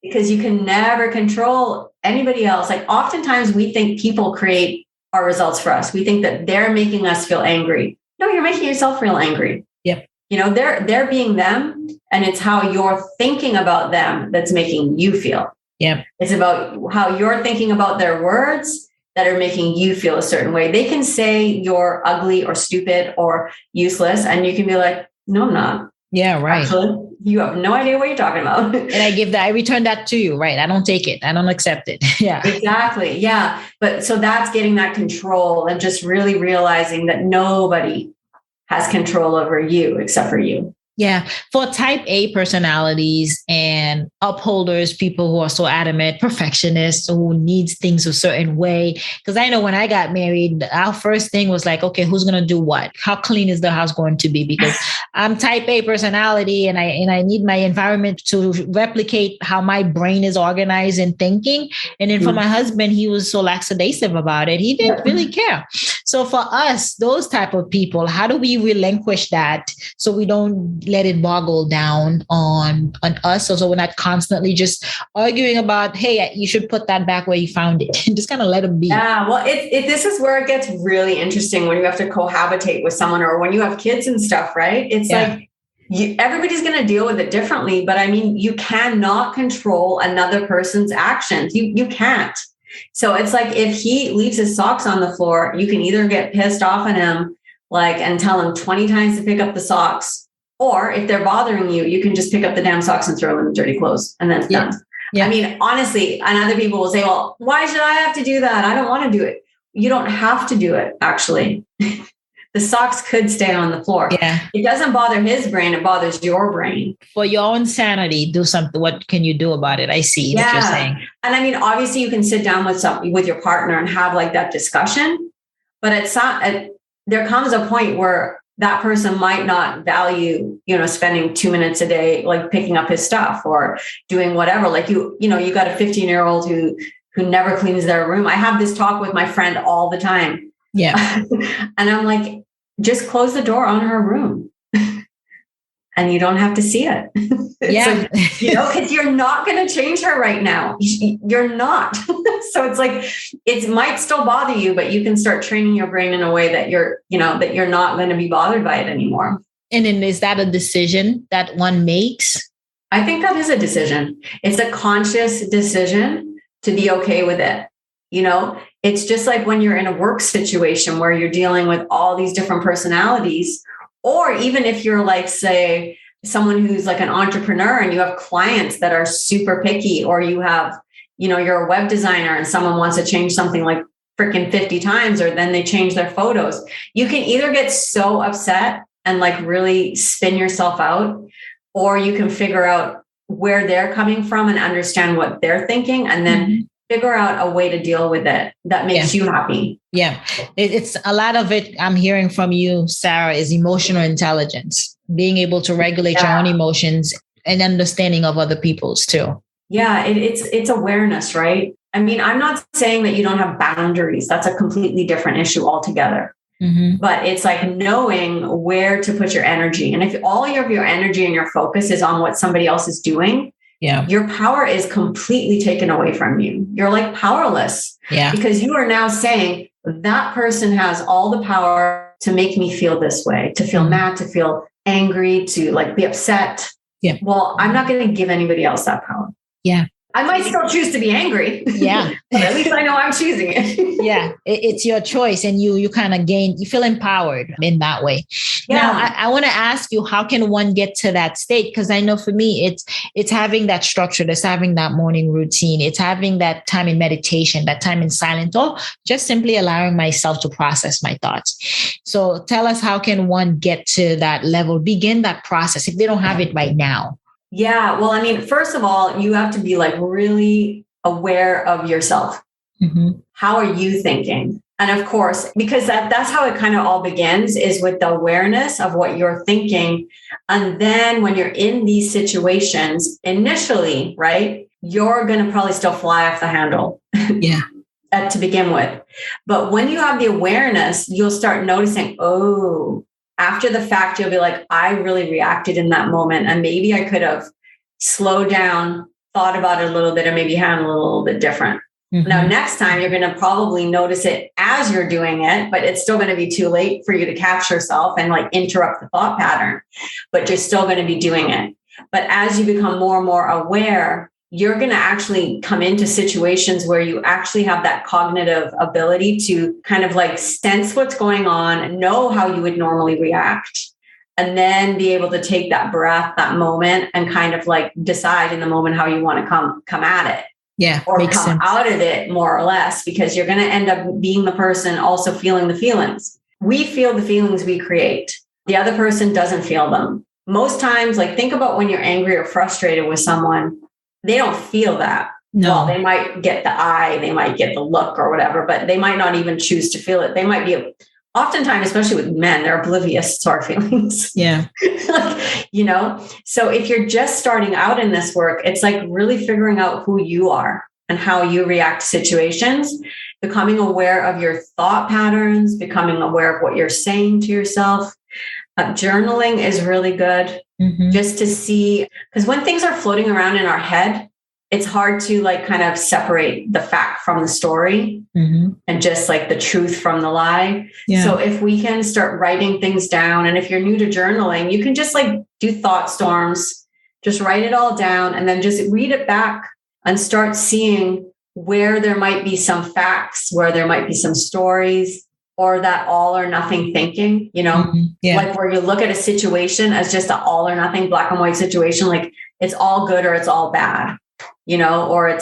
because you can never control anybody else. Like oftentimes we think people create our results for us. We think that they're making us feel angry. No, you're making yourself feel angry. Yep. You know, they're being them, and it's how you're thinking about them that's making you feel. Yeah. It's about how you're thinking about their words that are making you feel a certain way. They can say you're ugly or stupid or useless, and you can be like, no, I'm not. Yeah, right. Actually, you have no idea what you're talking about. And I return that to you, right? I don't take it. I don't accept it. Yeah. Exactly. Yeah. But so that's getting that control and just really realizing that nobody has control over you except for you. Yeah. For type A personalities and upholders, people who are so adamant, perfectionists who needs things a certain way. Because I know when I got married, our first thing was like, okay, who's going to do what? How clean is the house going to be? Because I'm type A personality and I need my environment to replicate how my brain is organized and thinking. And then for my husband, he was so lackadaisical about it. He didn't really care. So for us, those type of people, how do we relinquish that so we don't let it boggle down on us? So we're not constantly just arguing about, hey, you should put that back where you found it. Just kind of let them be. Yeah, well, this is where it gets really interesting when you have to cohabitate with someone or when you have kids and stuff, right? It's like everybody's going to deal with it differently. But I mean, you cannot control another person's actions. You can't. So it's like if he leaves his socks on the floor, you can either get pissed off at him, and tell him 20 times to pick up the socks. Or if they're bothering you, you can just pick up the damn socks and throw them in the dirty clothes and then it's done. Yeah. I mean, honestly, and other people will say, well, why should I have to do that? I don't want to do it. You don't have to do it, actually. The socks could stay on the floor. Yeah. It doesn't bother his brain. It bothers your brain. For your own sanity, do something. What can you do about it? I see what you're saying. And I mean, obviously you can sit down with your partner and have that discussion, but there comes a point where that person might not value, spending 2 minutes a day, picking up his stuff or doing whatever. You got a 15-year-old who never cleans their room. I have this talk with my friend all the time. Yeah. And I'm like, just close the door on her room and you don't have to see it. Yeah. Because you're not going to change her right now. You're not. So it's it might still bother you, but you can start training your brain in a way that you're not going to be bothered by it anymore. And then is that a decision that one makes? I think that is a decision. It's a conscious decision to be okay with it. It's just like when you're in a work situation where you're dealing with all these different personalities, or even if you're say someone who's an entrepreneur and you have clients that are super picky, or you have, you're a web designer and someone wants to change something freaking 50 times, or then they change their photos. You can either get so upset and really spin yourself out, or you can figure out where they're coming from and understand what they're thinking, and then figure out a way to deal with it that makes you happy. Yeah. It's a lot of it I'm hearing from you, Sarah, is emotional intelligence, being able to regulate your own emotions and understanding of other people's too. Yeah. It's awareness, right? I mean, I'm not saying that you don't have boundaries. That's a completely different issue altogether. But it's knowing where to put your energy. And if all of your energy and your focus is on what somebody else is doing, your power is completely taken away from you. You're powerless because you are now saying that person has all the power to make me feel this way, to feel mad, to feel angry, to be upset. Yeah. Well, I'm not going to give anybody else that power. Yeah. I might still choose to be angry. Yeah. But at least I know I'm choosing it. Yeah. It's your choice. And you kind of you feel empowered in that way. Yeah. Now, I want to ask you, how can one get to that state? Because I know for me, it's having that structure, it's having that morning routine, it's having that time in meditation, that time in silence, or just simply allowing myself to process my thoughts. So tell us, how can one get to that level, begin that process if they don't have it right now? Yeah. Well, I mean, first of all, you have to be really aware of yourself. How are you thinking? And of course, because that's how it kind of all begins, is with the awareness of what you're thinking. And then when you're in these situations, initially, right, you're going to probably still fly off the handle. Yeah. To begin with. But when you have the awareness, you'll start noticing, after the fact, you'll be like, I really reacted in that moment. And maybe I could have slowed down, thought about it a little bit, and maybe handled it a little bit different. Now, next time, you're going to probably notice it as you're doing it, but it's still going to be too late for you to catch yourself and interrupt the thought pattern, but you're still going to be doing it. But as you become more and more aware, you're going to actually come into situations where you actually have that cognitive ability to kind of sense what's going on, know how you would normally react, and then be able to take that breath, that moment, and kind of decide in the moment how you want to come at it. Yeah. Or come out of it, more or less, because you're going to end up being the person also feeling the feelings. We feel the feelings we create. The other person doesn't feel them. most times, like think about when you're angry or frustrated with someone, they don't feel that. No. Well, they might get the eye, they might get the look or whatever, but they might not even choose to feel it. They might be, oftentimes, especially with men, they're oblivious to our feelings. Yeah. So if you're just starting out in this work, it's like really figuring out who you are and how you react to situations, becoming aware of your thought patterns, becoming aware of what you're saying to yourself. Journaling is really good, just to see, because when things are floating around in our head, it's hard to like kind of separate the fact from the story and just like the truth from the lie. Yeah. So if we can start writing things down, and if you're new to journaling, you can just like do thought storms, just write it all down and then just read it back and start seeing where there might be some facts, where there might be some stories, or that all or nothing thinking, like where you look at a situation as just an all or nothing black and white situation, like it's all good or it's all bad. Or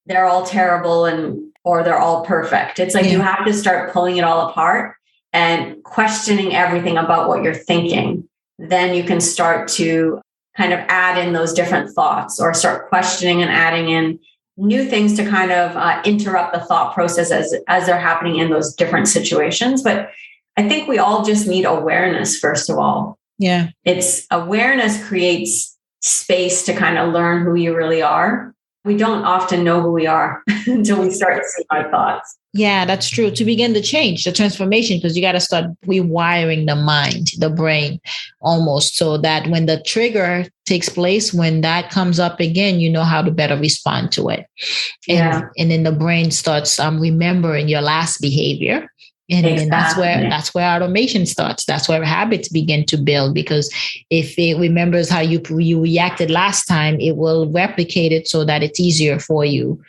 they're all terrible or they're all perfect. It's like you have to start pulling it all apart and questioning everything about what you're thinking. Then you can start to kind of add in those different thoughts or start questioning and adding in new things to kind of interrupt the thought process as they're happening in those different situations. But I think we all just need awareness, first of all. Yeah. It's awareness creates space to kind of learn who you really are. We don't often know who we are until we start to see our thoughts. Yeah, that's true. To begin the change, the transformation, because you got to start rewiring the mind, the brain almost, so that when the trigger takes place, when that comes up again, you know how to better respond to it. And then the brain starts remembering your last behavior. And that's where automation starts. That's where habits begin to build, because if it remembers how you reacted last time, it will replicate it so that it's easier for you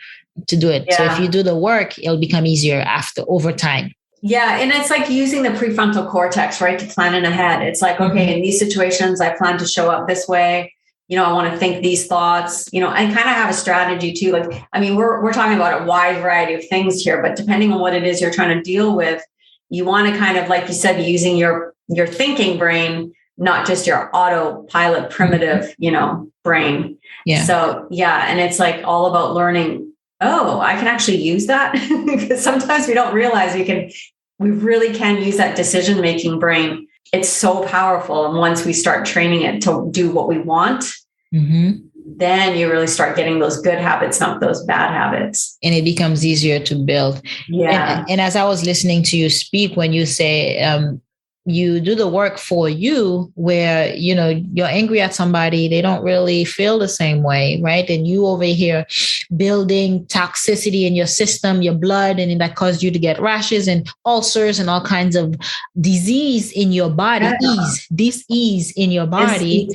to do it. Yeah. So if you do the work, it'll become easier over time. Yeah. And it's like using the prefrontal cortex, right? To plan in ahead. It's like, okay, in these situations, I plan to show up this way. I want to think these thoughts, and kind of have a strategy too. Like, I mean, we're talking about a wide variety of things here, but depending on what it is you're trying to deal with, you want to kind of, like you said, using your thinking brain, not just your autopilot primitive, brain. Yeah. So yeah. And it's like all about learning, I can actually use that, because sometimes we don't realize we really can use that decision-making brain. It's so powerful. And once we start training it to do what we want, then you really start getting those good habits, not those bad habits. And it becomes easier to build. Yeah. And as I was listening to you speak, when you say, you do the work for you, where, you're angry at somebody, they don't really feel the same way, right? And you over here building toxicity in your system, your blood, and that caused you to get rashes and ulcers and all kinds of disease in your body, disease in your body.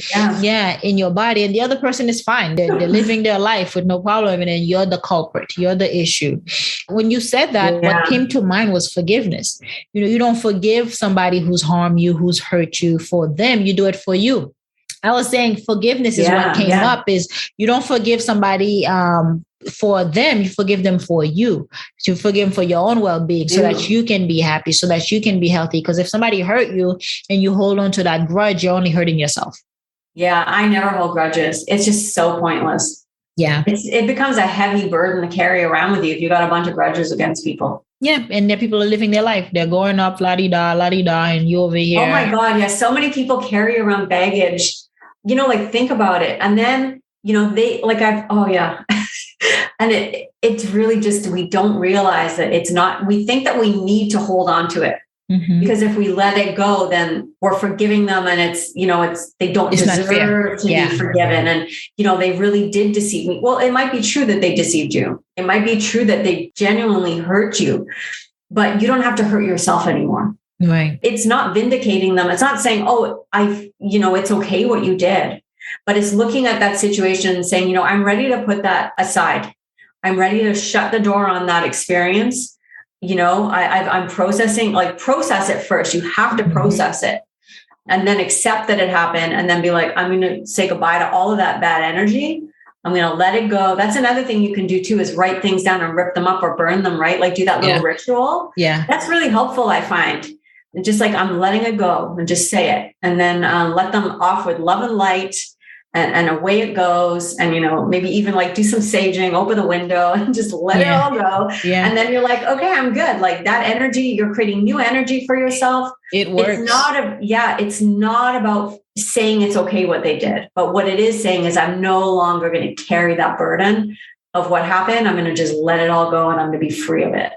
In your body. And the other person is fine. They're living their life with no problem. And then you're the culprit, you're the issue. When you said that, what came to mind was forgiveness. You don't forgive somebody who's harmed you, who's hurt you for them. You do it for you. I was saying forgiveness is what came up, is you don't forgive somebody for them, you forgive them for you. You forgive them for your own well-being, so that you can be happy, so that you can be healthy. Because if somebody hurt you and you hold on to that grudge, you're only hurting yourself. Yeah, I never hold grudges. It's just so pointless. Yeah. It becomes a heavy burden to carry around with you if you got a bunch of grudges against people. Yeah. And there people are living their life. They're going up, la-di-da, and you over here. Oh my God. Yeah. So many people carry around baggage, like think about it. And then, they like, and it's really just, we don't realize that it's not, we think that we need to hold on to it. Because if we let it go, then we're forgiving them, and it's they don't deserve to be forgiven. And, they really did deceive me. Well, it might be true that they deceived you. It might be true that they genuinely hurt you, but you don't have to hurt yourself anymore. Right. It's not vindicating them. It's not saying, it's okay what you did, but it's looking at that situation and saying, I'm ready to put that aside. I'm ready to shut the door on that experience. I'm processing, process it first. You have to process it and then accept that it happened, and then be like, I'm going to say goodbye to all of that bad energy. I'm going to let it go. That's another thing you can do too, is write things down and rip them up or burn them, right? Like do that little ritual. Yeah. That's really helpful, I find. just like, I'm letting it go, and just say it. And then let them off with love and light, and away it goes. And, maybe even like do some saging, open the window and just let it all go. Yeah. And then you're like, okay, I'm good. Like that energy, you're creating new energy for yourself. It works. It's not about saying it's okay what they did, but what it is saying is, I'm no longer going to carry that burden of what happened. I'm going to just let it all go, and I'm going to be free of it.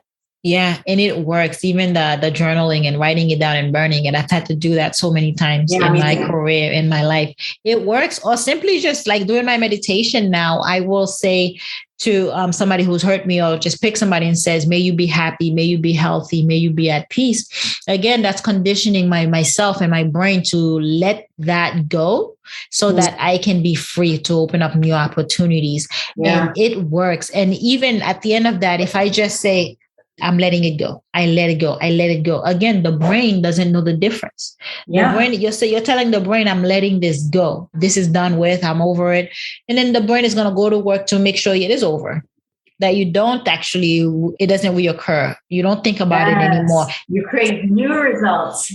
Yeah. And it works. Even the journaling and writing it down and burning it. I've had to do that so many times in my career, in my life. It works. Or simply just like doing my meditation now, I will say to somebody who's hurt me, or just pick somebody and says, may you be happy, may you be healthy, may you be at peace. Again, that's conditioning myself and my brain to let that go so that I can be free to open up new opportunities. Yeah. And it works. And even at the end of that, if I just say, I'm letting it go, I let it go, I let it go. Again, the brain doesn't know the difference. Yeah. The brain, you're telling the brain, I'm letting this go. This is done with, I'm over it. And then the brain is going to go to work to make sure it is over. That you don't actually, it doesn't reoccur. You don't think about it anymore. You create new results.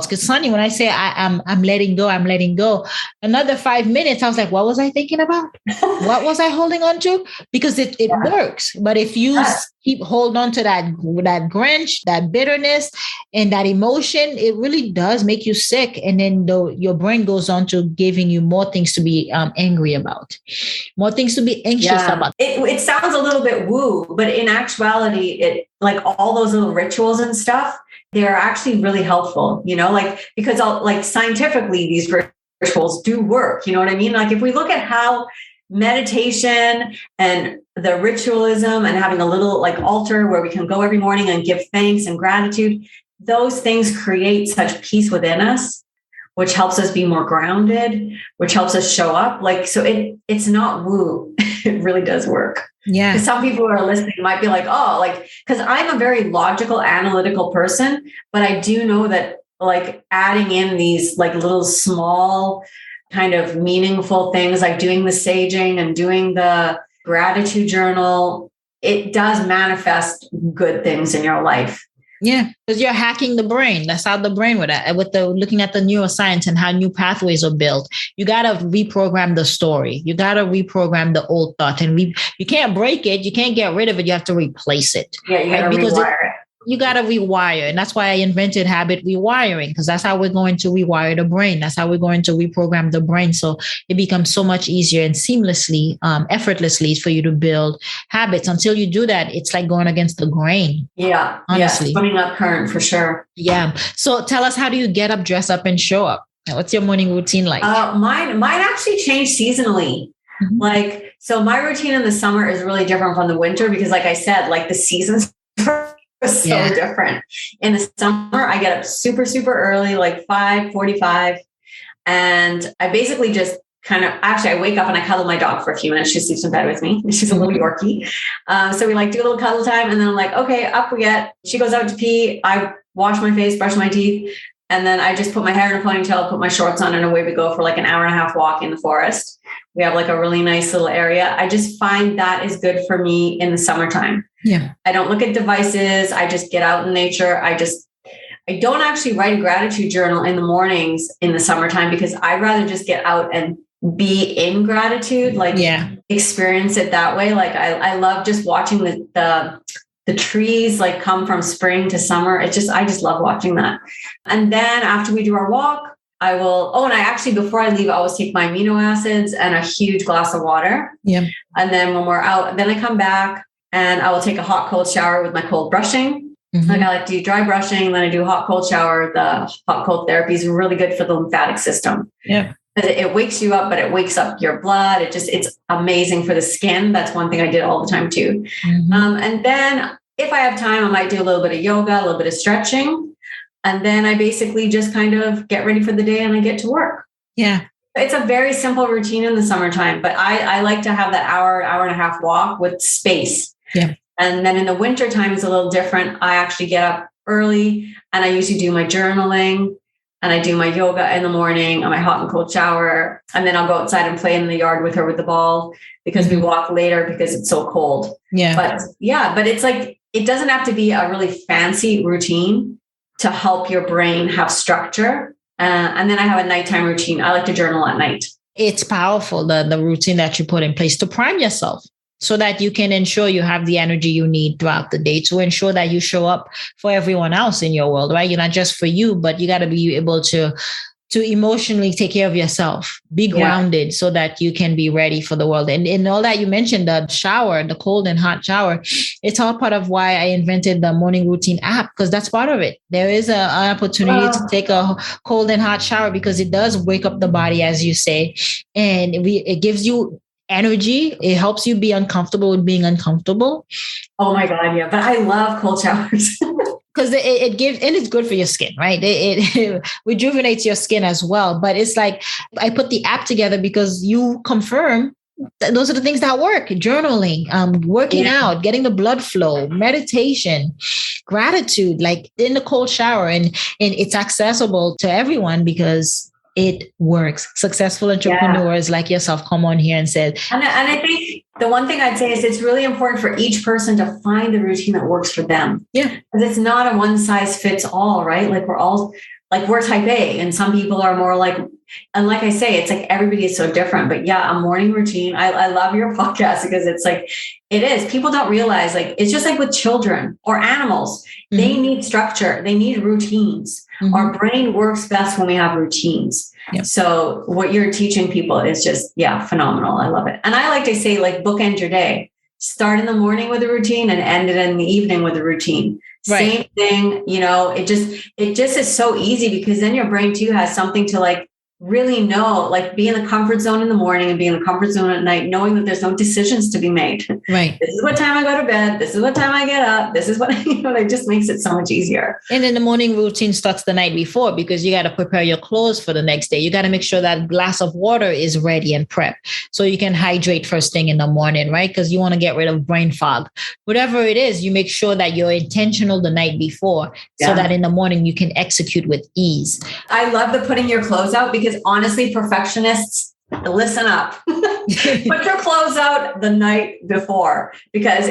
Because Sunny, when I say I'm letting go, another 5 minutes, I was like, what was I thinking about? What was I holding on to? Because it works. But if you keep holding on to that grudge, that bitterness, and that emotion, it really does make you sick. And then your brain goes on to giving you more things to be angry about, more things to be anxious about. It sounds a little bit woo, but in actuality, it like all those little rituals and stuff, they're actually really helpful, because scientifically, these rituals do work. You know what I mean? Like if we look at how meditation and the ritualism and having a little like altar where we can go every morning and give thanks and gratitude, those things create such peace within us, which helps us be more grounded, which helps us show up. Like, so it's not woo. It really does work. Yeah. Because some people who are listening might be like, because I'm a very logical, analytical person, but I do know that like adding in these like little small kind of meaningful things, like doing the saging and doing the gratitude journal, it does manifest good things in your life. Yeah, because you're hacking the brain. That's how the brain with looking at the neuroscience and how new pathways are built. You got to reprogram the story. You got to reprogram the old thought, and you can't break it. You can't get rid of it. You have to replace it. Yeah, you got to rewire it. You got to rewire. And that's why I invented habit rewiring, because that's how we're going to rewire the brain. That's how we're going to reprogram the brain. So it becomes so much easier and seamlessly, effortlessly for you to build habits. Until you do that, it's like going against the grain. Yeah. Honestly. Swimming up current for sure. Yeah. So tell us, how do you get up, dress up, and show up? What's your morning routine like? Mine actually change seasonally. Mm-hmm. So my routine in the summer is really different from the winter, because like I said, like the seasons so different. In the summer, I get up super, super early, like 5:45. And I basically just I wake up and I cuddle my dog for a few minutes. She sleeps in bed with me. She's a little Yorkie. So we do a little cuddle time, and then I'm like, okay, up we get. She goes out to pee. I wash my face, brush my teeth. And then I just put my hair in a ponytail, put my shorts on, and away we go for like an hour and a half walk in the forest. We have like a really nice little area. I just find that is good for me in the summertime. Yeah. I don't look at devices. I just get out in nature. I don't actually write a gratitude journal in the mornings in the summertime, because I'd rather just get out and be in gratitude, experience it that way. Like I love just watching the trees like come from spring to summer. I just love watching that. And then after we do our walk, I will, and I actually, before I leave, I always take my amino acids and a huge glass of water. Yeah. And then when we're out, then I come back and I will take a hot, cold shower with my cold brushing. Mm-hmm. Like I like to do dry brushing, then I do hot, cold shower. The hot, cold therapy is really good for the lymphatic system. Yeah. It wakes you up, but it wakes up your blood. It's amazing for the skin. That's one thing I did all the time too. Mm-hmm. And then if I have time, I might do a little bit of yoga, a little bit of stretching. And then I basically just kind of get ready for the day and I get to work. Yeah. It's a very simple routine in the summertime, but I like to have that hour and a half walk with space. Yeah. And then in the winter time, it's a little different. I actually get up early and I usually do my journaling and I do my yoga in the morning and my hot and cold shower. And then I'll go outside and play in the yard with her with the ball, because we walk later because it's so cold. Yeah. But it's like, it doesn't have to be a really fancy routine. to help your brain have structure. And then I have a nighttime routine. I like to journal at night. It's powerful, the routine that you put in place to prime yourself so that you can ensure you have the energy you need throughout the day to ensure that you show up for everyone else in your world, right? You're not just for you, but you got to be able to emotionally take care of yourself, be grounded so that you can be ready for the world. And all that you mentioned, the shower, the cold and hot shower, it's all part of why I invented the morning routine app, because that's part of it. There is an opportunity to take a cold and hot shower because it does wake up the body, as you say, and it gives you energy. It helps you be uncomfortable with being uncomfortable. Oh my God. Yeah. But I love cold showers. Because it gives, and it's good for your skin, right? It rejuvenates your skin as well. But it's like, I put the app together because you confirm that those are the things that work: journaling, working out, getting the blood flow, meditation, gratitude, like in the cold shower. And it's accessible to everyone because it works. Successful entrepreneurs like yourself come on here and said. And I think the one thing I'd say is it's really important for each person to find the routine that works for them. Yeah. Because it's not a one size fits all, right? Like we're type A and some people are more like, and like I say, it's like everybody is so different. But yeah, a morning routine. I love your podcast because it's like, it is. People don't realize, like, it's just like with children or animals. Mm-hmm. They need structure. They need routines. Mm-hmm. Our brain works best when we have routines. Yep. So what you're teaching people is just, phenomenal. I love it. And I like to say, like, bookend your day. Start in the morning with a routine and end it in the evening with a routine. Right. Same thing. It just is so easy because then your brain too has something to like really know, like be in the comfort zone in the morning and be in the comfort zone at night, knowing that there's no decisions to be made. Right. This is what time I go to bed. This is what time I get up. This is what, it just makes it so much easier. And then the morning routine starts the night before because you got to prepare your clothes for the next day. You got to make sure that glass of water is ready and prepped so you can hydrate first thing in the morning, right? Because you want to get rid of brain fog. Whatever it is, you make sure that you're intentional the night before so that in the morning you can execute with ease. I love the putting your clothes out because honestly, perfectionists, listen up. Put your clothes out the night before because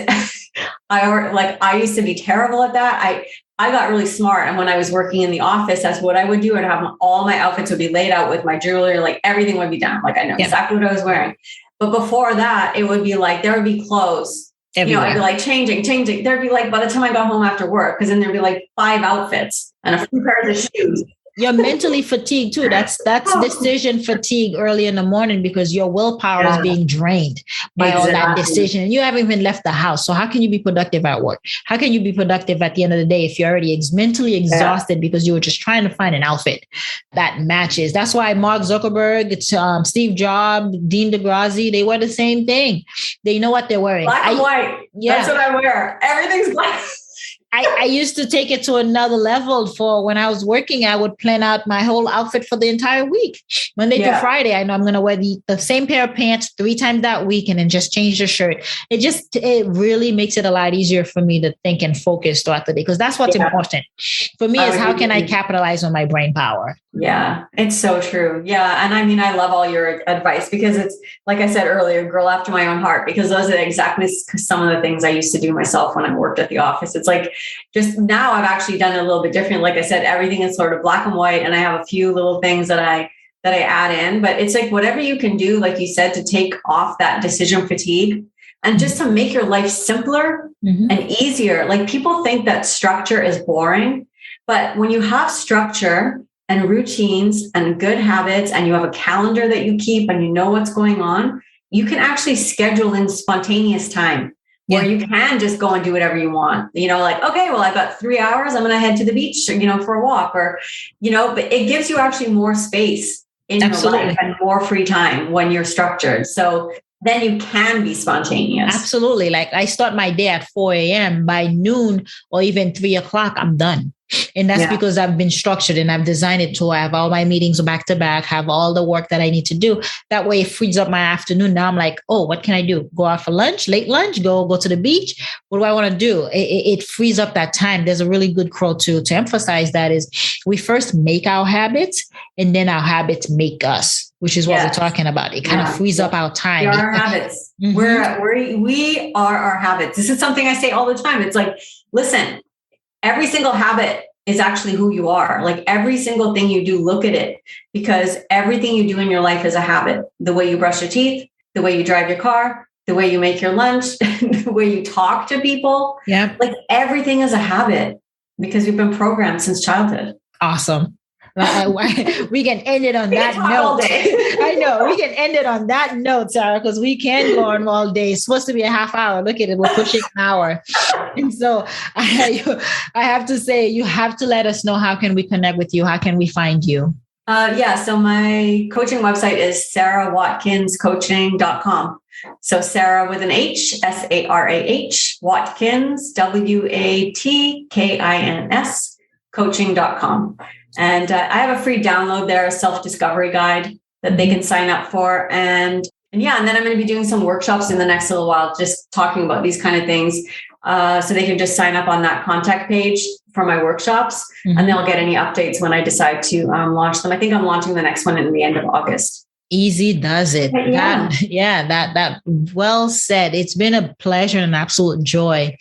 I used to be terrible at that. I got really smart. And when I was working in the office, that's what I would do. I'd have all my outfits would be laid out with my jewelry, like everything would be done. Like I know exactly what I was wearing. But before that, it would be like, there would be clothes. Everywhere. I'd be like changing. There'd be like, by the time I got home after work, because then there'd be like 5 outfits and a few pairs of shoes. You're mentally fatigued too. That's decision fatigue early in the morning because your willpower is being drained by all that decision. And you haven't even left the house. So how can you be productive at work? How can you be productive at the end of the day if you're already mentally exhausted because you were just trying to find an outfit that matches? That's why Mark Zuckerberg, Steve Jobs, Dean DeGrasse, they wear the same thing. They know what they're wearing. Black and white. Yeah. That's what I wear. Everything's black. I used to take it to another level. For when I was working, I would plan out my whole outfit for the entire week. Monday through Friday, I know I'm going to wear the same pair of pants 3 times that week and then just change the shirt. It really makes it a lot easier for me to think and focus throughout the day because that's what's important for me is how can I capitalize on my brain power? Yeah, it's so true. Yeah. And I mean, I love all your advice because it's, like I said earlier, girl after my own heart, because those are exactly some of the things I used to do myself when I worked at the office. It's like, just now I've actually done it a little bit different. Like I said, everything is sort of black and white and I have a few little things that I add in, but it's like whatever you can do, like you said, to take off that decision fatigue and just to make your life simpler and easier. Like people think that structure is boring, but when you have structure and routines and good habits and you have a calendar that you keep and you know what's going on, you can actually schedule in spontaneous time. Where you can just go and do whatever you want, like, okay, well, I've got 3 hours. I'm going to head to the beach, for a walk or, but it gives you actually more space in your life and more free time when you're structured. So then you can be spontaneous. Absolutely. Like I start my day at 4 a.m. By noon or even 3 o'clock, I'm done. And that's because I've been structured and I've designed it to have all my meetings back to back, have all the work that I need to do. That way it frees up my afternoon. Now I'm like, oh, what can I do? Go out for lunch, late lunch, go to the beach. What do I want to do? It frees up that time. There's a really good quote to emphasize that is we first make our habits and then our habits make us, which is what we're talking about. It kind of frees up our time. We are our habits. We are our habits. This is something I say all the time. It's like, listen, every single habit is actually who you are. Like every single thing you do, look at it, because everything you do in your life is a habit. The way you brush your teeth, the way you drive your car, the way you make your lunch, the way you talk to people. Yeah. Like everything is a habit because we've been programmed since childhood. Awesome. We can end it on that note. I know we can end it on that note, Sarah, because we can go on all day. It's supposed to be a half hour. Look at it. We're pushing an hour. And so I have to say, you have to let us know, how can we connect with you? How can we find you? So my coaching website is sarahwatkinscoaching.com. So Sarah with an H, SARAH, Watkins, WATKINS, coaching.com. And I have a free download there, a self-discovery guide that they can sign up for. And then I'm going to be doing some workshops in the next little while, just talking about these kind of things. So they can just sign up on that contact page for my workshops, and they'll get any updates when I decide to launch them. I think I'm launching the next one in the end of August. Easy does it. Yeah. That well said. It's been a pleasure and an absolute joy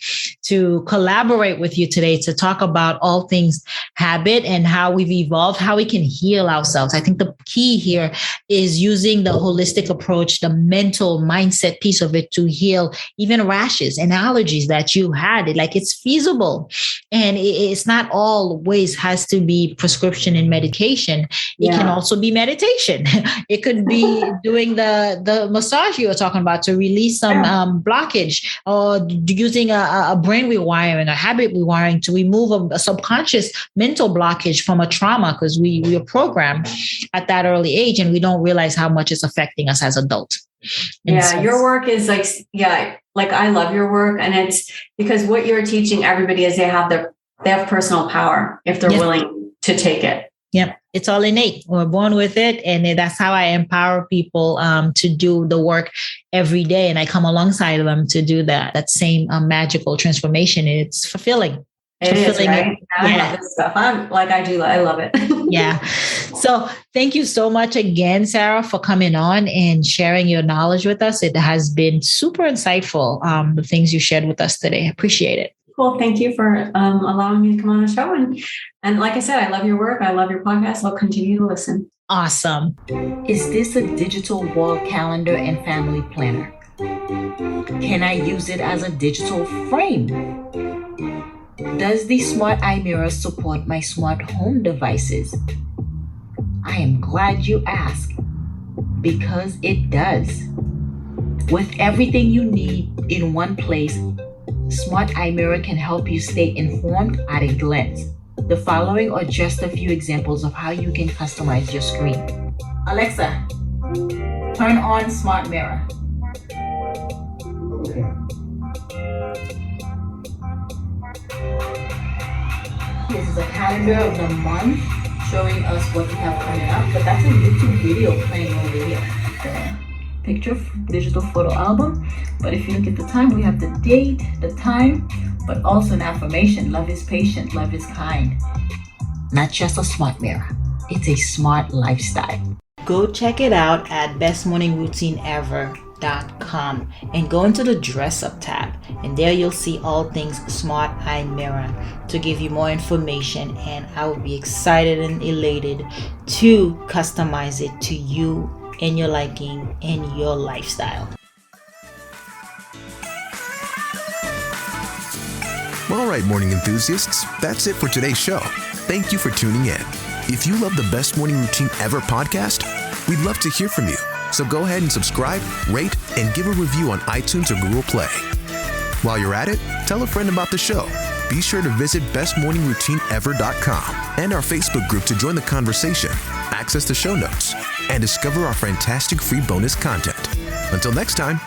to collaborate with you today to talk about all things habit and how we've evolved, how we can heal ourselves. I think the key here is using the holistic approach, the mental mindset piece of it, to heal even rashes and allergies that you had. Like, it's feasible, and it's not always has to be prescription and medication. It can also be meditation. It could be doing the massage you were talking about to release some blockage, or using a brain rewiring, a habit rewiring to remove a subconscious mental blockage from a trauma, because we are programmed at that early age and we don't realize how much it's affecting us as adults. Your work is like I love your work, and it's because what you're teaching everybody is they have personal power if they're willing to take it. Yep. It's all innate. We're born with it. And that's how I empower people to do the work every day. And I come alongside of them to do that same magical transformation. It's fulfilling. It is, right? I love this stuff. I love it. Yeah. So thank you so much again, Sarah, for coming on and sharing your knowledge with us. It has been super insightful, the things you shared with us today. I appreciate it. Cool. Thank you for allowing me to come on the show. And like I said, I love your work. I love your podcast. I'll continue to listen. Awesome. Is this a digital wall calendar and family planner? Can I use it as a digital frame? Does the smart eye mirror support my smart home devices? I am glad you asked, because it does. With everything you need in one place, Smart Eye Mirror can help you stay informed at a glance. The following are just a few examples of how you can customize your screen. Alexa, turn on Smart Mirror. Okay. This is a calendar of the month showing us what we have coming up, but that's a YouTube video playing over here. Picture digital photo album. But if you look at the time, we have the date, the time, but also an affirmation. Love is patient, love is kind. Not just a smart mirror, it's a smart lifestyle. Go check it out at bestmorningroutineever.com and go into the dress up tab, and there you'll see all things Smart Eye Mirror to give you more information, and I will be excited and elated to customize it to you and your liking and your lifestyle. All right, morning enthusiasts, that's it for today's show. Thank you for tuning in. If you love the Best Morning Routine Ever podcast, we'd love to hear from you. So go ahead and subscribe, rate, and give a review on iTunes or Google Play. While you're at it, tell a friend about the show. Be sure to visit bestmorningroutineever.com and our Facebook group to join the conversation, access the show notes, and discover our fantastic free bonus content. Until next time,